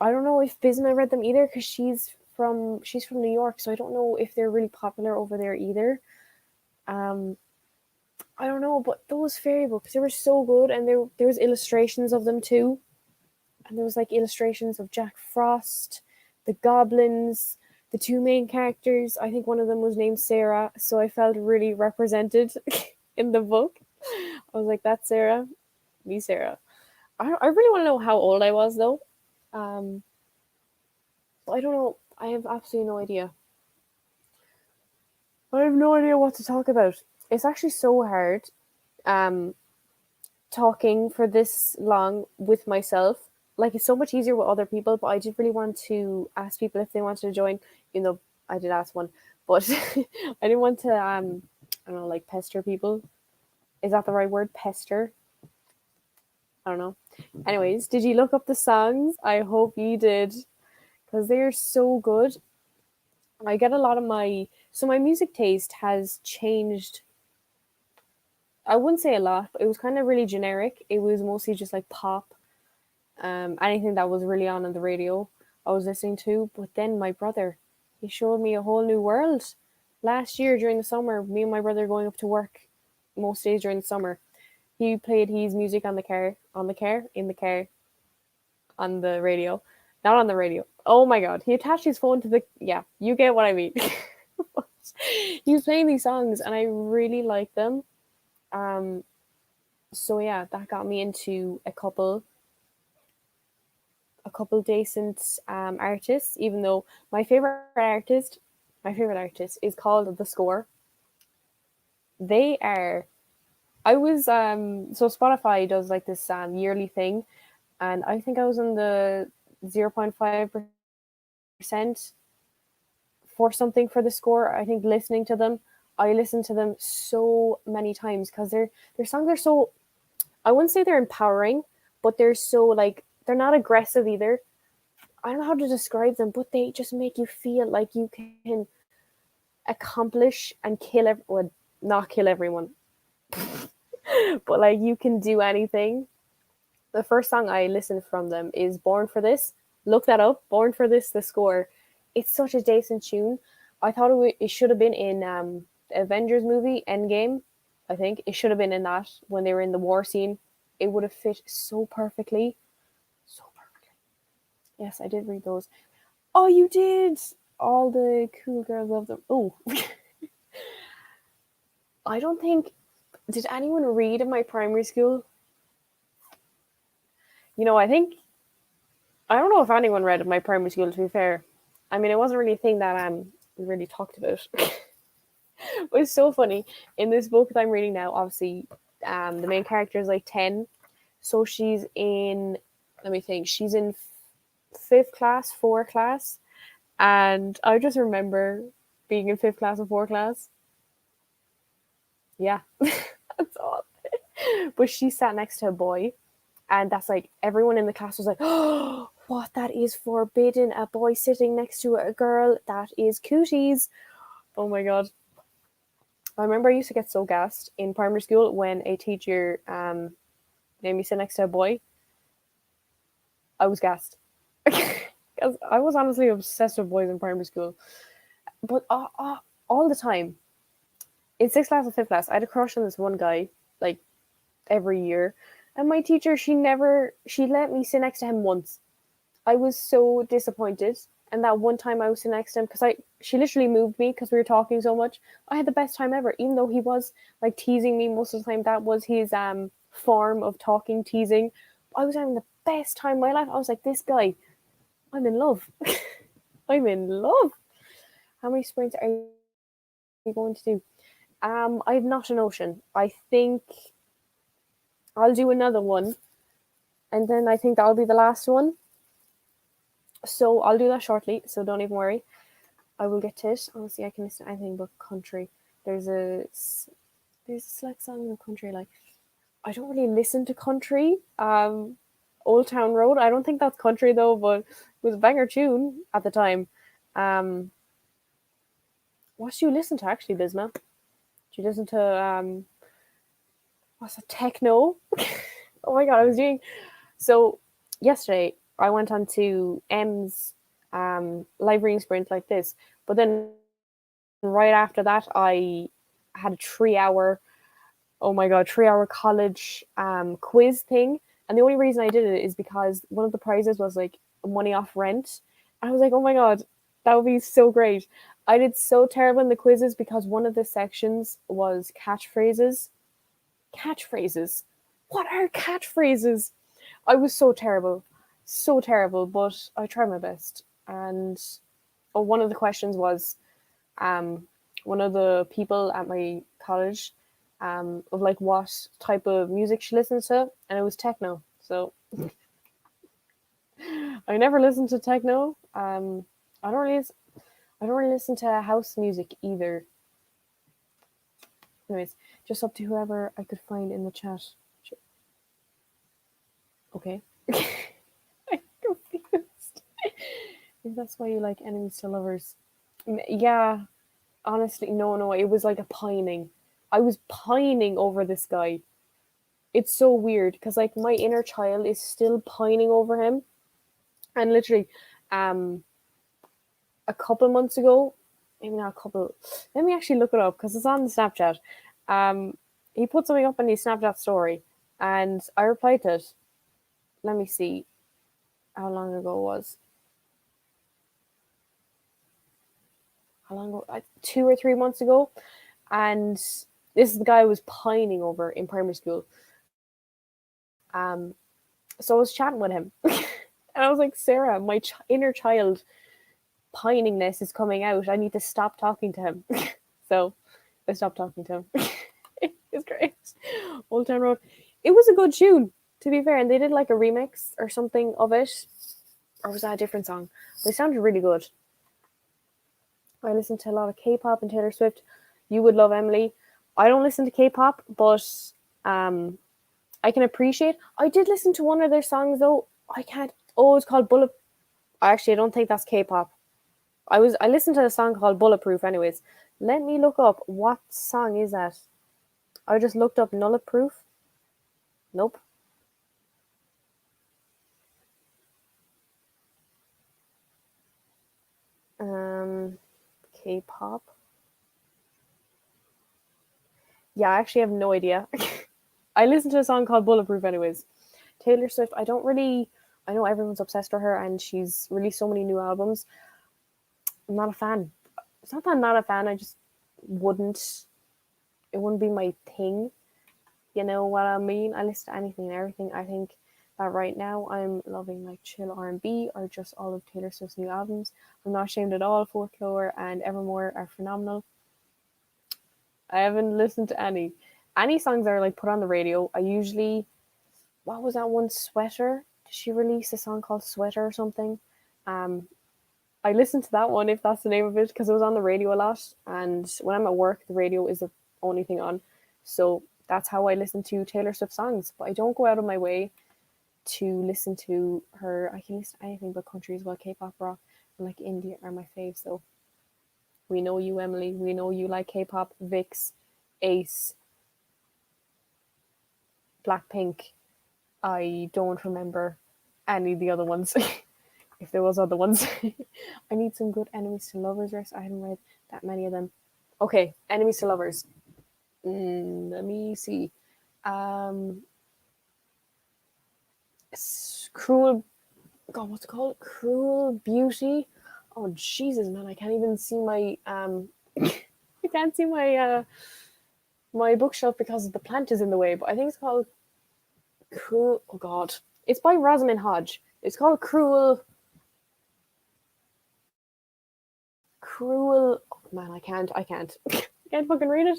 I don't know if Bisma read them either because she's from New York, so I don't know if they're really popular over there either. Um, I don't know, but those fairy books, they were so good, and there was illustrations of them too, and there was like illustrations of Jack Frost, the goblins, the two main characters. I think one of them was named Sarah, so I felt really represented in the book. I was like, "That's Sarah, me, Sarah." I really want to know how old I was though. Um, I don't know. I have absolutely no idea. I have no idea what to talk about. It's actually so hard um, talking for this long with myself. Like, it's so much easier with other people, but I did really want to ask people if they wanted to join. You know, I did ask one, but I didn't want to, I don't know, like pester people. Is that the right word? Pester? I don't know. Anyways, did you look up the songs? I hope you did, because they're so good. I get a lot of my music taste has changed. I wouldn't say a lot, but it was kind of really generic. It was mostly just like pop, anything that was really on the radio I was listening to. But then my brother, he showed me a whole new world. Last year during the summer, me and my brother going up to work most days during the summer. He played his music in the car, on the radio, not on the radio. Oh my god, he attached his phone to the, yeah, you get what I mean. He was playing these songs and I really liked them. Um, so yeah, that got me into a couple decent artists. Even though my favorite artist is called The Score. They are. I was so Spotify does like this yearly thing, and I think I was in the 0.5% for something for the score. I think listening to them, I listen to them so many times because their songs are so, I wouldn't say they're empowering, but they're so like they're not aggressive either. I don't know how to describe them, but they just make you feel like you can accomplish and well, not kill everyone, but like you can do anything. The first song I listened from them is Born for This. Look that up. Born for This, the score. It's such a decent tune. I thought it should have been in the Avengers movie, Endgame. I think it should have been in that when they were in the war scene. It would have fit so perfectly. So perfectly. Yes, I did read those. Oh, you did! All the cool girls love them. Oh. I don't think. Did anyone read in my primary school? I think I don't know if anyone read at my primary school, to be fair. I mean, it wasn't really a thing that we really talked about. But it's so funny. In this book that I'm reading now, obviously, the main character is like 10. So she's in, let me think, she's in fifth class, four class. And I just remember being in fifth class and four class. Yeah, that's all. But she sat next to a boy. And that's like everyone in the class was like, oh, what? That is forbidden. A boy sitting next to a girl. That is cooties. Oh my God. I remember I used to get so gassed in primary school when a teacher made me sit next to a boy. I was gassed. Because I was honestly obsessed with boys in primary school. But all the time, in sixth class and fifth class, I had a crush on this one guy, like every year. And my teacher, she let me sit next to him once. I was so disappointed. And that one time I was sitting next to him, because she literally moved me because we were talking so much. I had the best time ever, even though he was like teasing me most of the time. That was his form of talking, teasing. I was having the best time of my life. I was like, this guy, I'm in love. I'm in love. How many sprints are you going to do? I have not a notion. I think I'll do another one, and then I think that'll be the last one. So I'll do that shortly, so don't even worry. I will get to it. Honestly, I can listen to anything but country. There's a select song of country, like, I don't really listen to country. Old Town Road, I don't think that's country though, but it was a banger tune at the time. What do you listen to actually, Bisma? Do you listen to what's a techno? Oh my God, so yesterday I went on to M's live reading sprint like this, but then right after that I had a 3 hour, oh my God, 3 hour college quiz thing. And the only reason I did it is because one of the prizes was like money off rent. I was like, oh my God, that would be so great. I did so terrible in the quizzes because one of the sections was catchphrases. Catchphrases? What are catchphrases? I was so terrible, but I tried my best. And one of the questions was one of the people at my college of like what type of music she listens to, and it was techno. So I never listened to techno. I don't really listen to house music either. Anyways, just up to whoever I could find in the chat. Okay. I'm confused. If that's why you like enemies to lovers. Yeah, honestly, no, it was like a pining. I was pining over this guy. It's so weird because like my inner child is still pining over him. And literally, a couple months ago, maybe not a couple, let me actually look it up because it's on the Snapchat. He put something up on his Snapchat story and I replied to it. Let me see how long ago it was. How long ago? 2 or 3 months ago. And this is the guy I was pining over in primary school. So I was chatting with him. And I was like, Sarah, my inner child piningness is coming out. I need to stop talking to him. So I stopped talking to him. It's great. Old Town Road. It was a good tune, to be fair. And they did like a remix or something of it. Or was that a different song? They sounded really good. I listen to a lot of K-pop and Taylor Swift. You would love Emily. I don't listen to K-pop, but um, I can appreciate. I did listen to one of their songs though. I can't. Oh, it's called Bullet. Actually, I don't think that's K-pop. I listened to a song called Bulletproof. Anyways, let me look up what song is that. I just looked up Nulletproof. Nope. Um, K-pop. Yeah, I actually have no idea. I listened to a song called Bulletproof. Anyways, Taylor Swift. I don't really. I know everyone's obsessed with her, and she's released so many new albums. I'm not a fan. It's not that I'm not a fan. I just wouldn't. It wouldn't be my thing. You know what I mean? I listen to anything and everything. I think that right now I'm loving like chill R&B or just all of Taylor Swift's new albums. I'm not ashamed at all. Folklore and Evermore are phenomenal. I haven't listened to any. Any songs that are like put on the radio. I usually, what was that one? Sweater. Did she release a song called Sweater or something? Um, I listened to that one if that's the name of it because it was on the radio a lot. And when I'm at work, the radio is the only thing on. So that's how I listen to Taylor Swift songs. But I don't go out of my way to listen to her. I can listen to anything but country as well, K-pop, rock, and like indie are my fave. So we know you, Emily. We know you like K-pop, Vix, Ace, Blackpink. I don't remember any of the other ones. If there was other ones. I need some good enemies to lovers verse. I haven't read that many of them. Okay, enemies to lovers. Let me see. Um, cruel. God, what's it called? Cruel Beauty. Oh Jesus, man! I can't even see my. I can't see my my bookshelf because the plant is in the way. But I think it's called Cruel. Oh God, it's by Rosamund Hodge. It's called Cruel. Cruel. Oh, man, I can't. I can't. I can't fucking read it.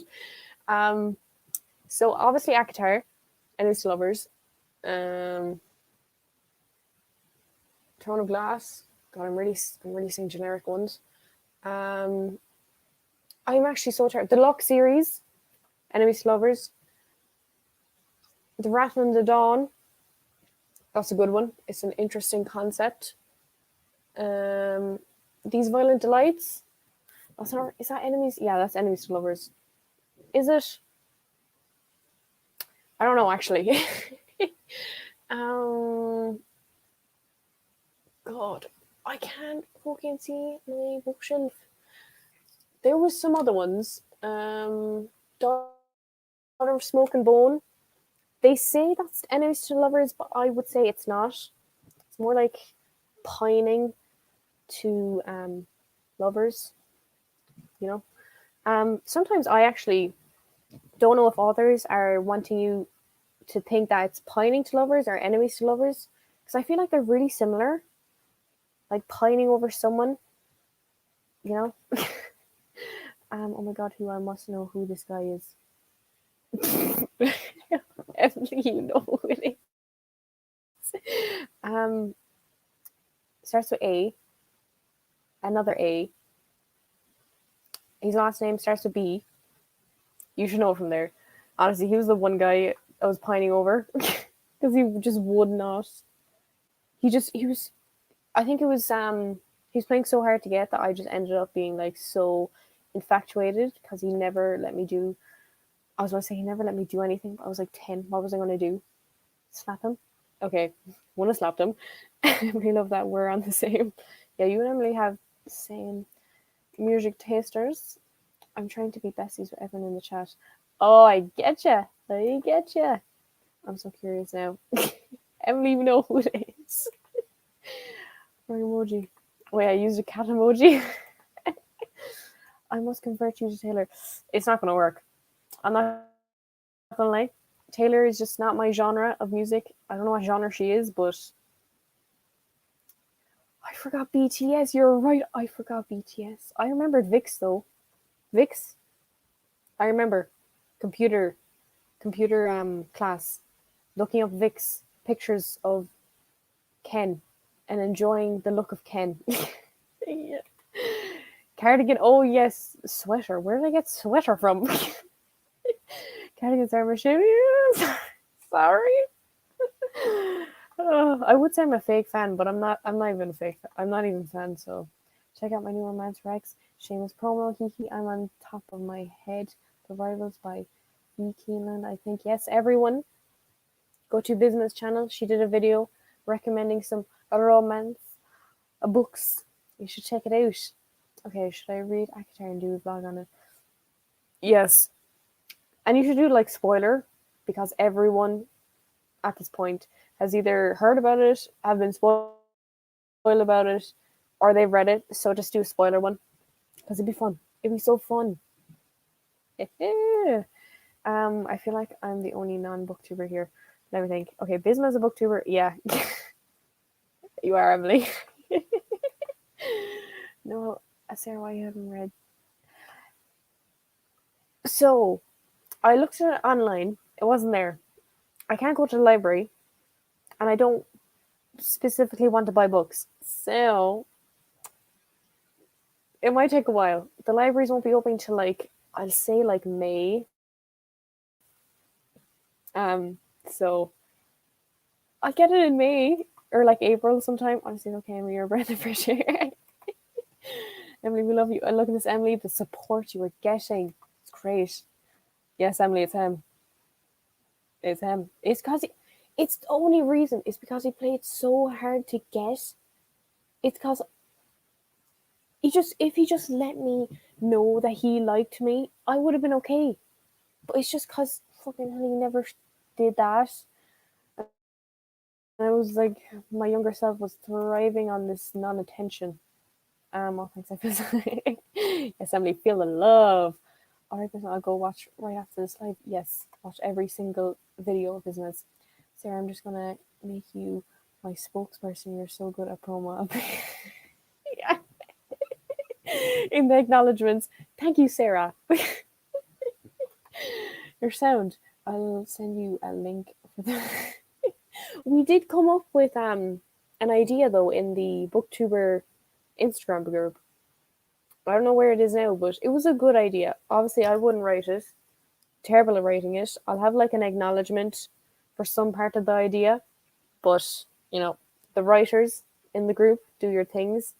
Um, so obviously Akatar, Enemies to Lovers, um, Throne of Glass. God, I'm really saying generic ones. Um, I'm actually so tired. The Locke series, Enemies to Lovers, The Wrath and the Dawn. That's a good one. It's an interesting concept. These Violent Delights. That's not. Is that Enemies? Yeah, that's Enemies to Lovers. Is it? I don't know actually. um, God, I can't fucking see my bookshelf. There was some other ones. Daughter of Smoke and Bone. They say that's Enemies to Lovers, but I would say it's not. It's more like pining to lovers, you know. Sometimes I actually don't know if authors are wanting you to think that it's pining to lovers or enemies to lovers because I feel like they're really similar, like pining over someone, you know. Oh my god, who I must know who this guy is. Emily, you know who it is. Starts with A, another A. His last name starts with B. You should know from there. Honestly, he was the one guy I was pining over because he just would not. He was. I think it was he was playing so hard to get that I just ended up being like so infatuated because he never let me do. I was going to say he never let me do anything, but I was like 10. What was I going to do? Slap him? Okay, one have slapped him. We love that we're on the same. Yeah, you and Emily have the same music tasters. I'm trying to be besties with everyone in the chat. Oh, I get you. I get you. I'm so curious now. Emily, you know who it is. Or emoji. Wait, I used a cat emoji. I must convert you to Taylor. It's not going to work. I'm not going to lie. Taylor is just not my genre of music. I don't know what genre she is, but I forgot BTS. You're right. I forgot BTS. I remembered Vix though. Vix. I remember computer class looking up Vix pictures of Ken and enjoying the look of Ken. Yeah. Cardigan. Oh yes, sweater. Where did I get sweater from? Cardigans are my shoes. Sorry. I would say I'm a fake fan, but I'm not. I'm not even a fake. I'm not even a fan. So, check out my new romance Rex. Shameless promo. Hee. I'm on top of my head. The Rivals by E. Keeneland. I think yes. Everyone, go to Business Channel. She did a video recommending some romance books. You should check it out. Okay, should I read Akatar and do a vlog on it? Yes. And you should do like spoiler because everyone at this point has either heard about it, have been spoiled about it, or they've read it. So just do a spoiler one because it'd be fun. It'd be so fun. I feel like I'm the only non-booktuber here. Let me think. Okay, Bisma's a booktuber. Yeah, you are, Emily. No, Sarah, why you haven't read? So I looked at it online. It wasn't there. I can't go to the library, and I don't specifically want to buy books. So it might take a while. The libraries won't be open till like I'll say like May. So I'll get it in May or like April sometime. Honestly, okay, Emily, you're a breath of fresh air. Emily, we love you. And look at this, Emily, the support you are getting. It's great. Yes, Emily, it's him. It's him. It's because it's the only reason. It's because he played so hard to get. It's because if he just let me know that he liked me, I would have been okay. But it's just because fucking hell he never did that. And I was like, my younger self was thriving on this non-attention. Well, thanks, I feel yes, Emily, feel the love. All right, then I'll go watch right after this live. Yes, watch every single video of business. Sarah, I'm just gonna make you my spokesperson. You're so good at promo. Yeah. In the acknowledgements, thank you, Sarah. Your sound. I'll send you a link for that. We did come up with an idea though in the booktuber Instagram group. I don't know where it is now, but it was a good idea. Obviously, I wouldn't write it. Terrible at writing it. I'll have like an acknowledgement for some part of the idea, but you know, the writers in the group do your things.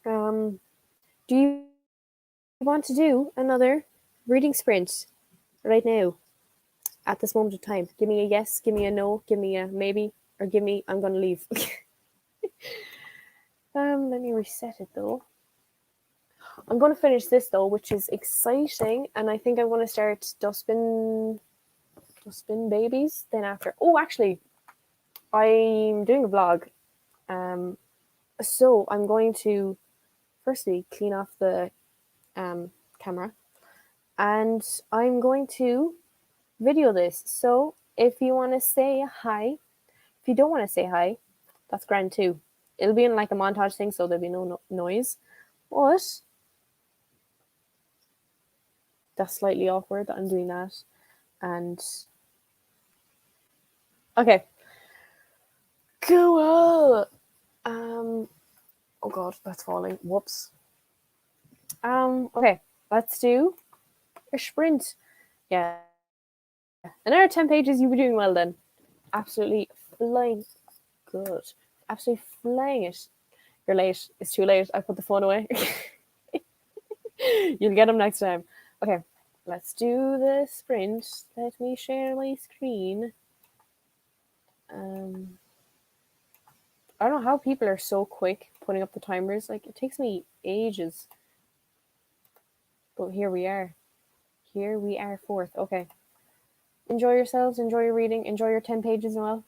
Do you want to do another reading sprint right now at this moment of time? Give me a yes, give me a no, give me a maybe, or give me I'm gonna leave. Let me reset it though. I'm going to finish this though, which is exciting, and I think I'm going to start Dustbin Babies. Then after, oh, actually, I'm doing a vlog, so I'm going to firstly clean off the camera, and I'm going to video this. So if you want to say hi, if you don't want to say hi, that's grand too. It'll be in like a montage thing, so there'll be no noise, but that's slightly awkward that I'm doing that. And okay, cool. Oh god, that's falling. Whoops. Okay, let's do a sprint. Yeah. Another 10 pages, you'll be doing well then. Absolutely flying. Good. Absolutely flying it. You're late. It's too late. I put the phone away. You'll get them next time. Okay, let's do the sprint. Let me share my screen. I don't know how people are so quick putting up the timers. Like, it takes me ages. But here we are. Here we are, fourth. Okay. Enjoy yourselves. Enjoy your reading. Enjoy your 10 pages as well.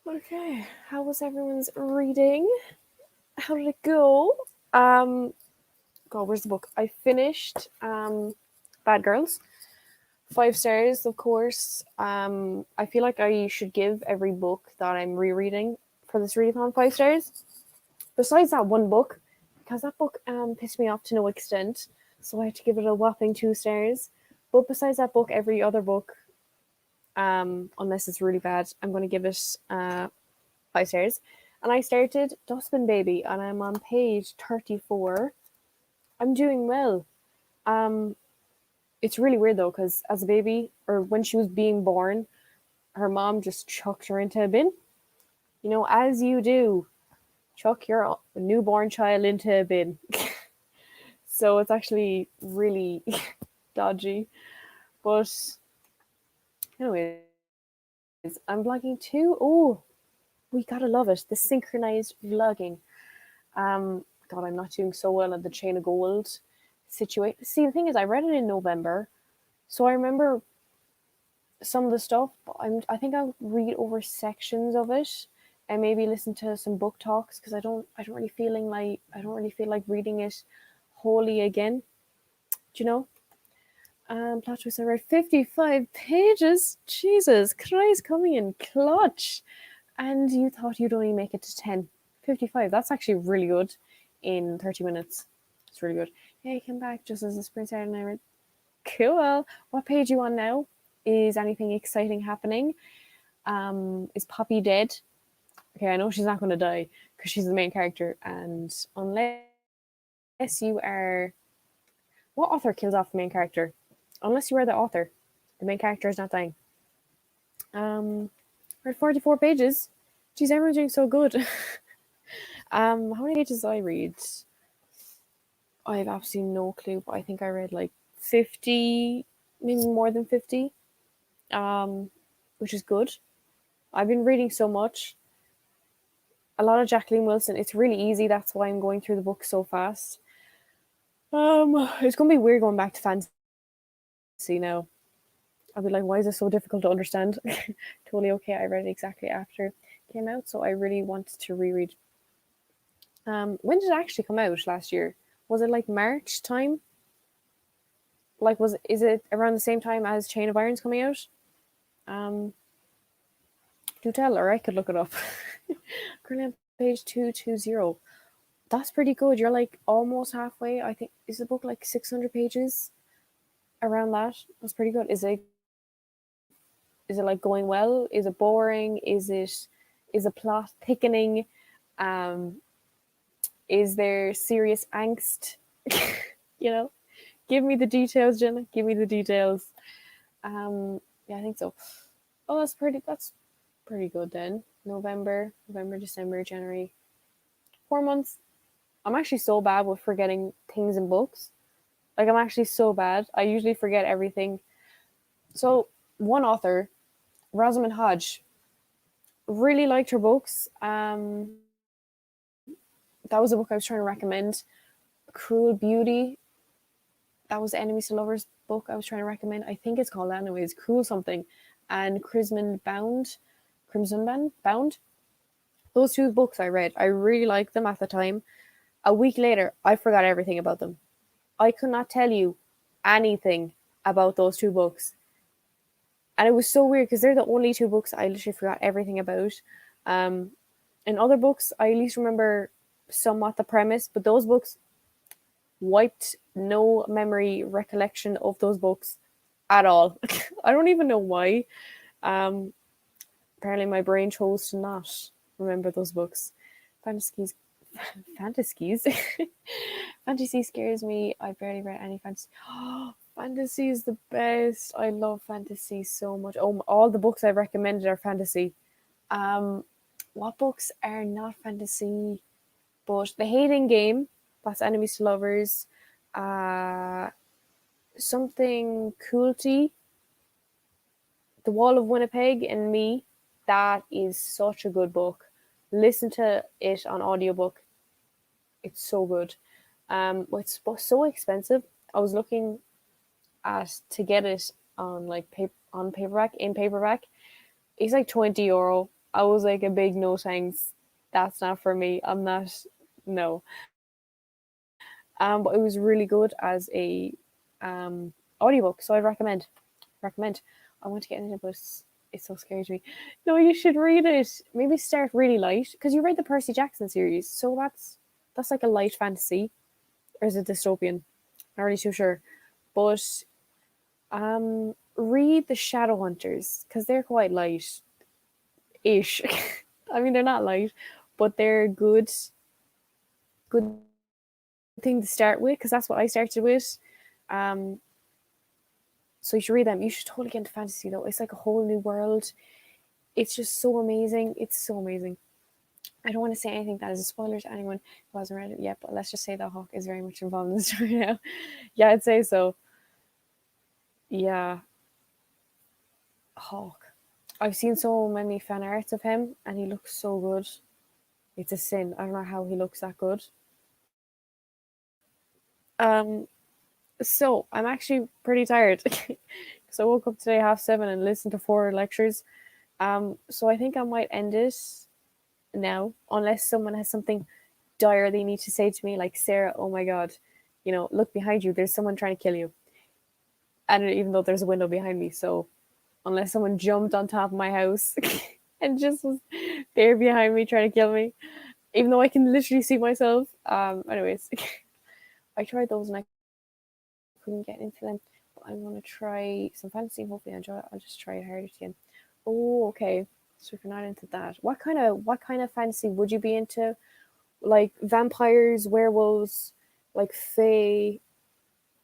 Okay, how was everyone's reading? How did it go? God, where's the book? I finished Bad Girls. 5 stars, of course. I feel like I should give every book that I'm rereading for this readathon 5 stars. Besides that one book, because that book pissed me off to no extent, so I had to give it a whopping 2 stars. But besides that book, every other book, unless it's really bad, I'm going to give it 5 stars. And I started Dustbin Baby, and I'm on page 34. I'm doing well. It's really weird though, because as a baby, or when she was being born, her mom just chucked her into a bin. You know, as you do, chuck your newborn child into a bin. So it's actually really dodgy. But anyways, I'm vlogging too. Oh, we gotta love it. The synchronized vlogging. God, I'm not doing so well at the Chain of Gold situation. See, the thing is, I read it in November, so I remember some of the stuff. But I think I'll read over sections of it and maybe listen to some book talks because I don't really feel like reading it wholly again. Do you know? Plot twist, I read 55 pages. Jesus Christ, coming in clutch. And you thought you'd only make it to 10. 55, that's actually really good in 30 minutes. It's really good. Yeah, I came back just as the spring started and I read, cool. What page are you on now? Is anything exciting happening? Is Poppy dead? Okay, I know she's not going to die because she's the main character. And unless you are... What author kills off the main character? Unless you are the author, the main character is not dying. Read 44 pages. Geez, everyone's doing so good. How many pages did I read? I have absolutely no clue, but I think I read like 50, maybe more than 50, which is good. I've been reading so much. A lot of Jacqueline Wilson. It's really easy. That's why I'm going through the book so fast. It's going to be weird going back to fantasy now. I'll be like, why is it so difficult to understand? Totally okay. I read it exactly after it came out, so I really wanted to reread. When did it actually come out last year? Was it like March time? Like, is it around the same time as Chain of Irons coming out? Do tell, or I could look it up. Currently on page 220. That's pretty good. You're like almost halfway. I think is the book like 600 pages? Around that. That's pretty good. Is it like going well? Is it boring? Is the plot thickening? Is there serious angst? You know, give me the details, Jenna. Give me the details. Yeah, I think so. Oh, that's pretty good then. November, December, January. 4 months. I'm actually so bad with forgetting things in books. Like, I'm actually so bad. I usually forget everything. So, one author, Rosamund Hodge, really liked her books. That was a book I was trying to recommend. Cruel Beauty. That was Enemies to Lovers book I was trying to recommend. I think it's called that anyways. Cruel something. And Crimson Bound. Those two books I read. I really liked them at the time. A week later, I forgot everything about them. I could not tell you anything about those two books. And it was so weird because they're the only two books I literally forgot everything about. In other books, I at least remember somewhat the premise, but those books wiped no memory recollection of those books at all. I don't even know why. Apparently my brain chose to not remember those books. Fantasies. Fantasy scares me. I barely read any fantasy. Fantasy is the best. I love fantasy so much. Oh, all the books I've recommended are fantasy. What books are not fantasy? But The Hating Game, that's Enemies to Lovers. Something Cruelty, The Wall of Winnipeg and Me. That is such a good book. Listen to it on audiobook. It's so good. It's so expensive. I was looking at to get it on like paperback. It's like €20. I was like a big no thanks. That's not for me. I'm not no. But it was really good as a audiobook, so I'd recommend. I want to get into it, but it's so scary to me. No, you should read it. Maybe start really light because you read the Percy Jackson series, so that's like a light fantasy, or is it dystopian? Not really too sure, but read the Shadowhunters because they're quite light ish. I mean, they're not light, but they're good thing to start with because that's what I started with. Um, so you should read them. You should totally get into fantasy though. It's like a whole new world. It's just so amazing. It's so amazing. I don't want to say anything that is a spoiler to anyone who hasn't read it yet, but let's just say that Hawk is very much involved in the story now. Yeah, I'd say so. Yeah, Hawk. I've seen so many fan arts of him, and he looks so good. It's a sin. I don't know how he looks that good. Um, so I'm actually pretty tired because I woke up today 7:30 and listened to 4 lectures. So I think I might end it now, unless someone has something dire they need to say to me, like Sarah. Oh my god, look behind you. There's someone trying to kill you, and even though there's a window behind me, so unless someone jumped on top of my house and just was there behind me trying to kill me, even though I can literally see myself. Anyways, I tried those and I couldn't get into them. But I'm gonna try some fantasy and hopefully I enjoy it. I'll just try it harder again. Oh, okay. So if you're not into that, what kind of fantasy would you be into? Like vampires, werewolves, like fae,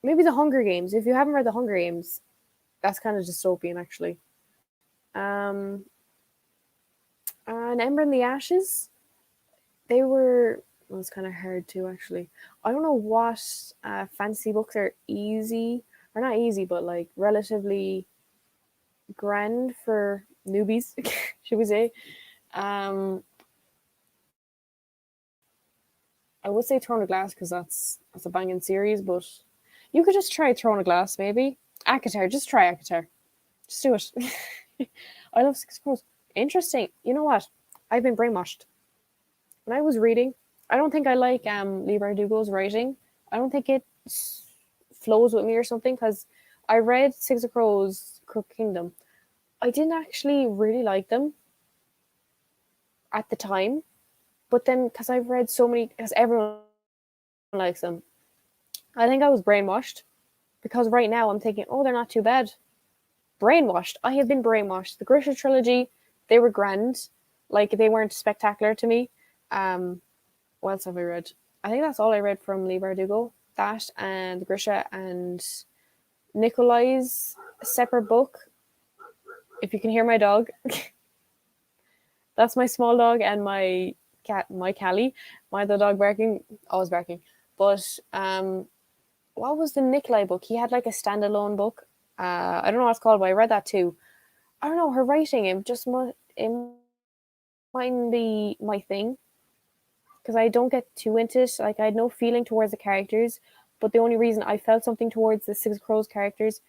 maybe the Hunger Games. If you haven't read the Hunger Games, that's kind of dystopian actually. Um, and Ember and the Ashes, they were. Well, it's kind of hard too actually. I don't know what fantasy books are easy or not easy, but like relatively grand for newbies, should we say? Um, I would say Throne of Glass because that's a banging series, but you could just try Throne of Glass maybe. ACOTAR, just try ACOTAR. Just do it. I love Six Crows. Interesting. You know what? I've been brainwashed. When I was reading, I don't think I like Leigh Bardugo's writing. I don't think it flows with me or something because I read Six of Crows, Crook Kingdom. I didn't actually really like them at the time, but then because I've read so many, because everyone likes them, I think I was brainwashed. Because right now I'm thinking, oh, they're not too bad. Brainwashed. I have been brainwashed. The Grisha trilogy, they were grand. Like they weren't spectacular to me. What else have I read? I think that's all I read from Leigh Bardugo. That and Grisha and Nikolai's separate book. If you can hear my dog, that's my small dog and my cat, my Callie. My other dog barking, always barking. But what was the Nikolai book? He had like a standalone book. I don't know what it's called, but I read that too. I don't know. Her writing, it might be my thing because I don't get too into it. Like I had no feeling towards the characters, but the only reason I felt something towards the Six Crows characters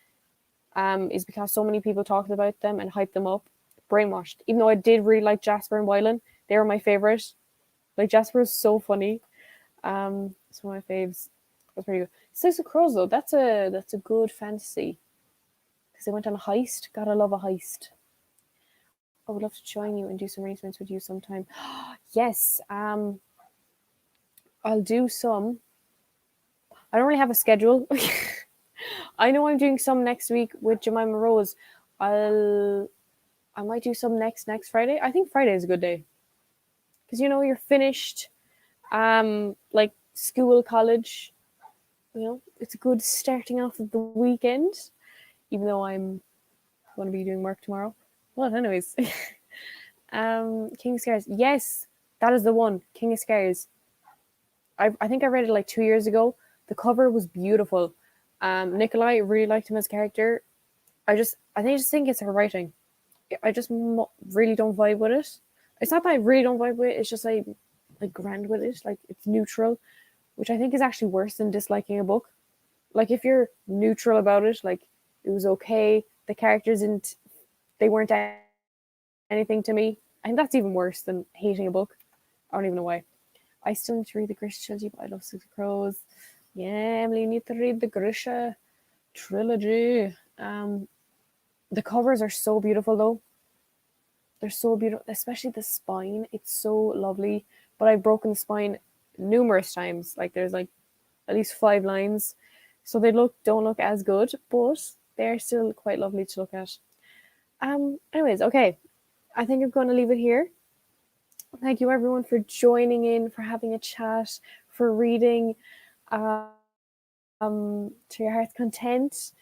is because so many people talked about them and hyped them up. Brainwashed. Even though I did really like Jasper and Wylan, they were my favorite. Like Jasper was so funny. It's one of my faves. That's pretty good. Six of Crows though, that's a good fantasy because they went on a heist. Gotta love a heist. I would love to join you and do some arrangements with you sometime. Yes, I'll do some. I don't really have a schedule. I know I'm doing some next week with Jemima Rose. I might do some next Friday. I think Friday is a good day because you're finished. Like school, college. It's a good starting off of the weekend. Even though I'm going to be doing work tomorrow. Well, anyways, King of Scars. Yes, that is the one. King of Scars. I think I read it like 2 years ago. The cover was beautiful. Nikolai really liked him as a character. I just think it's her writing. I just really don't vibe with it. It's not that I really don't vibe with it. It's just like grand with it. Like it's neutral, which I think is actually worse than disliking a book. Like if you're neutral about it, like it was okay. The characters didn't. They weren't anything to me. I think that's even worse than hating a book. I don't even know why. I still need to read the Grisha trilogy, but I love Six of Crows. Yeah, Emily, you need to read the Grisha trilogy. The covers are so beautiful though. They're so beautiful, especially the spine. It's so lovely. But I've broken the spine numerous times. Like there's like at least 5 lines. So they don't look as good, but they're still quite lovely to look at. Anyways, okay. I think I'm gonna leave it here. Thank you everyone for joining in, for having a chat, for reading to your heart's content.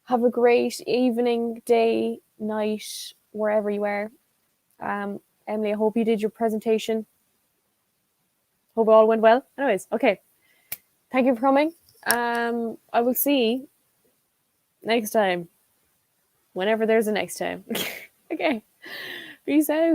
Have a great evening, day, night, wherever you are. Emily, I hope you did your presentation. Hope it all went well. Anyways, okay. Thank you for coming. I will see next time. Whenever there's a next time. Okay. Peace out.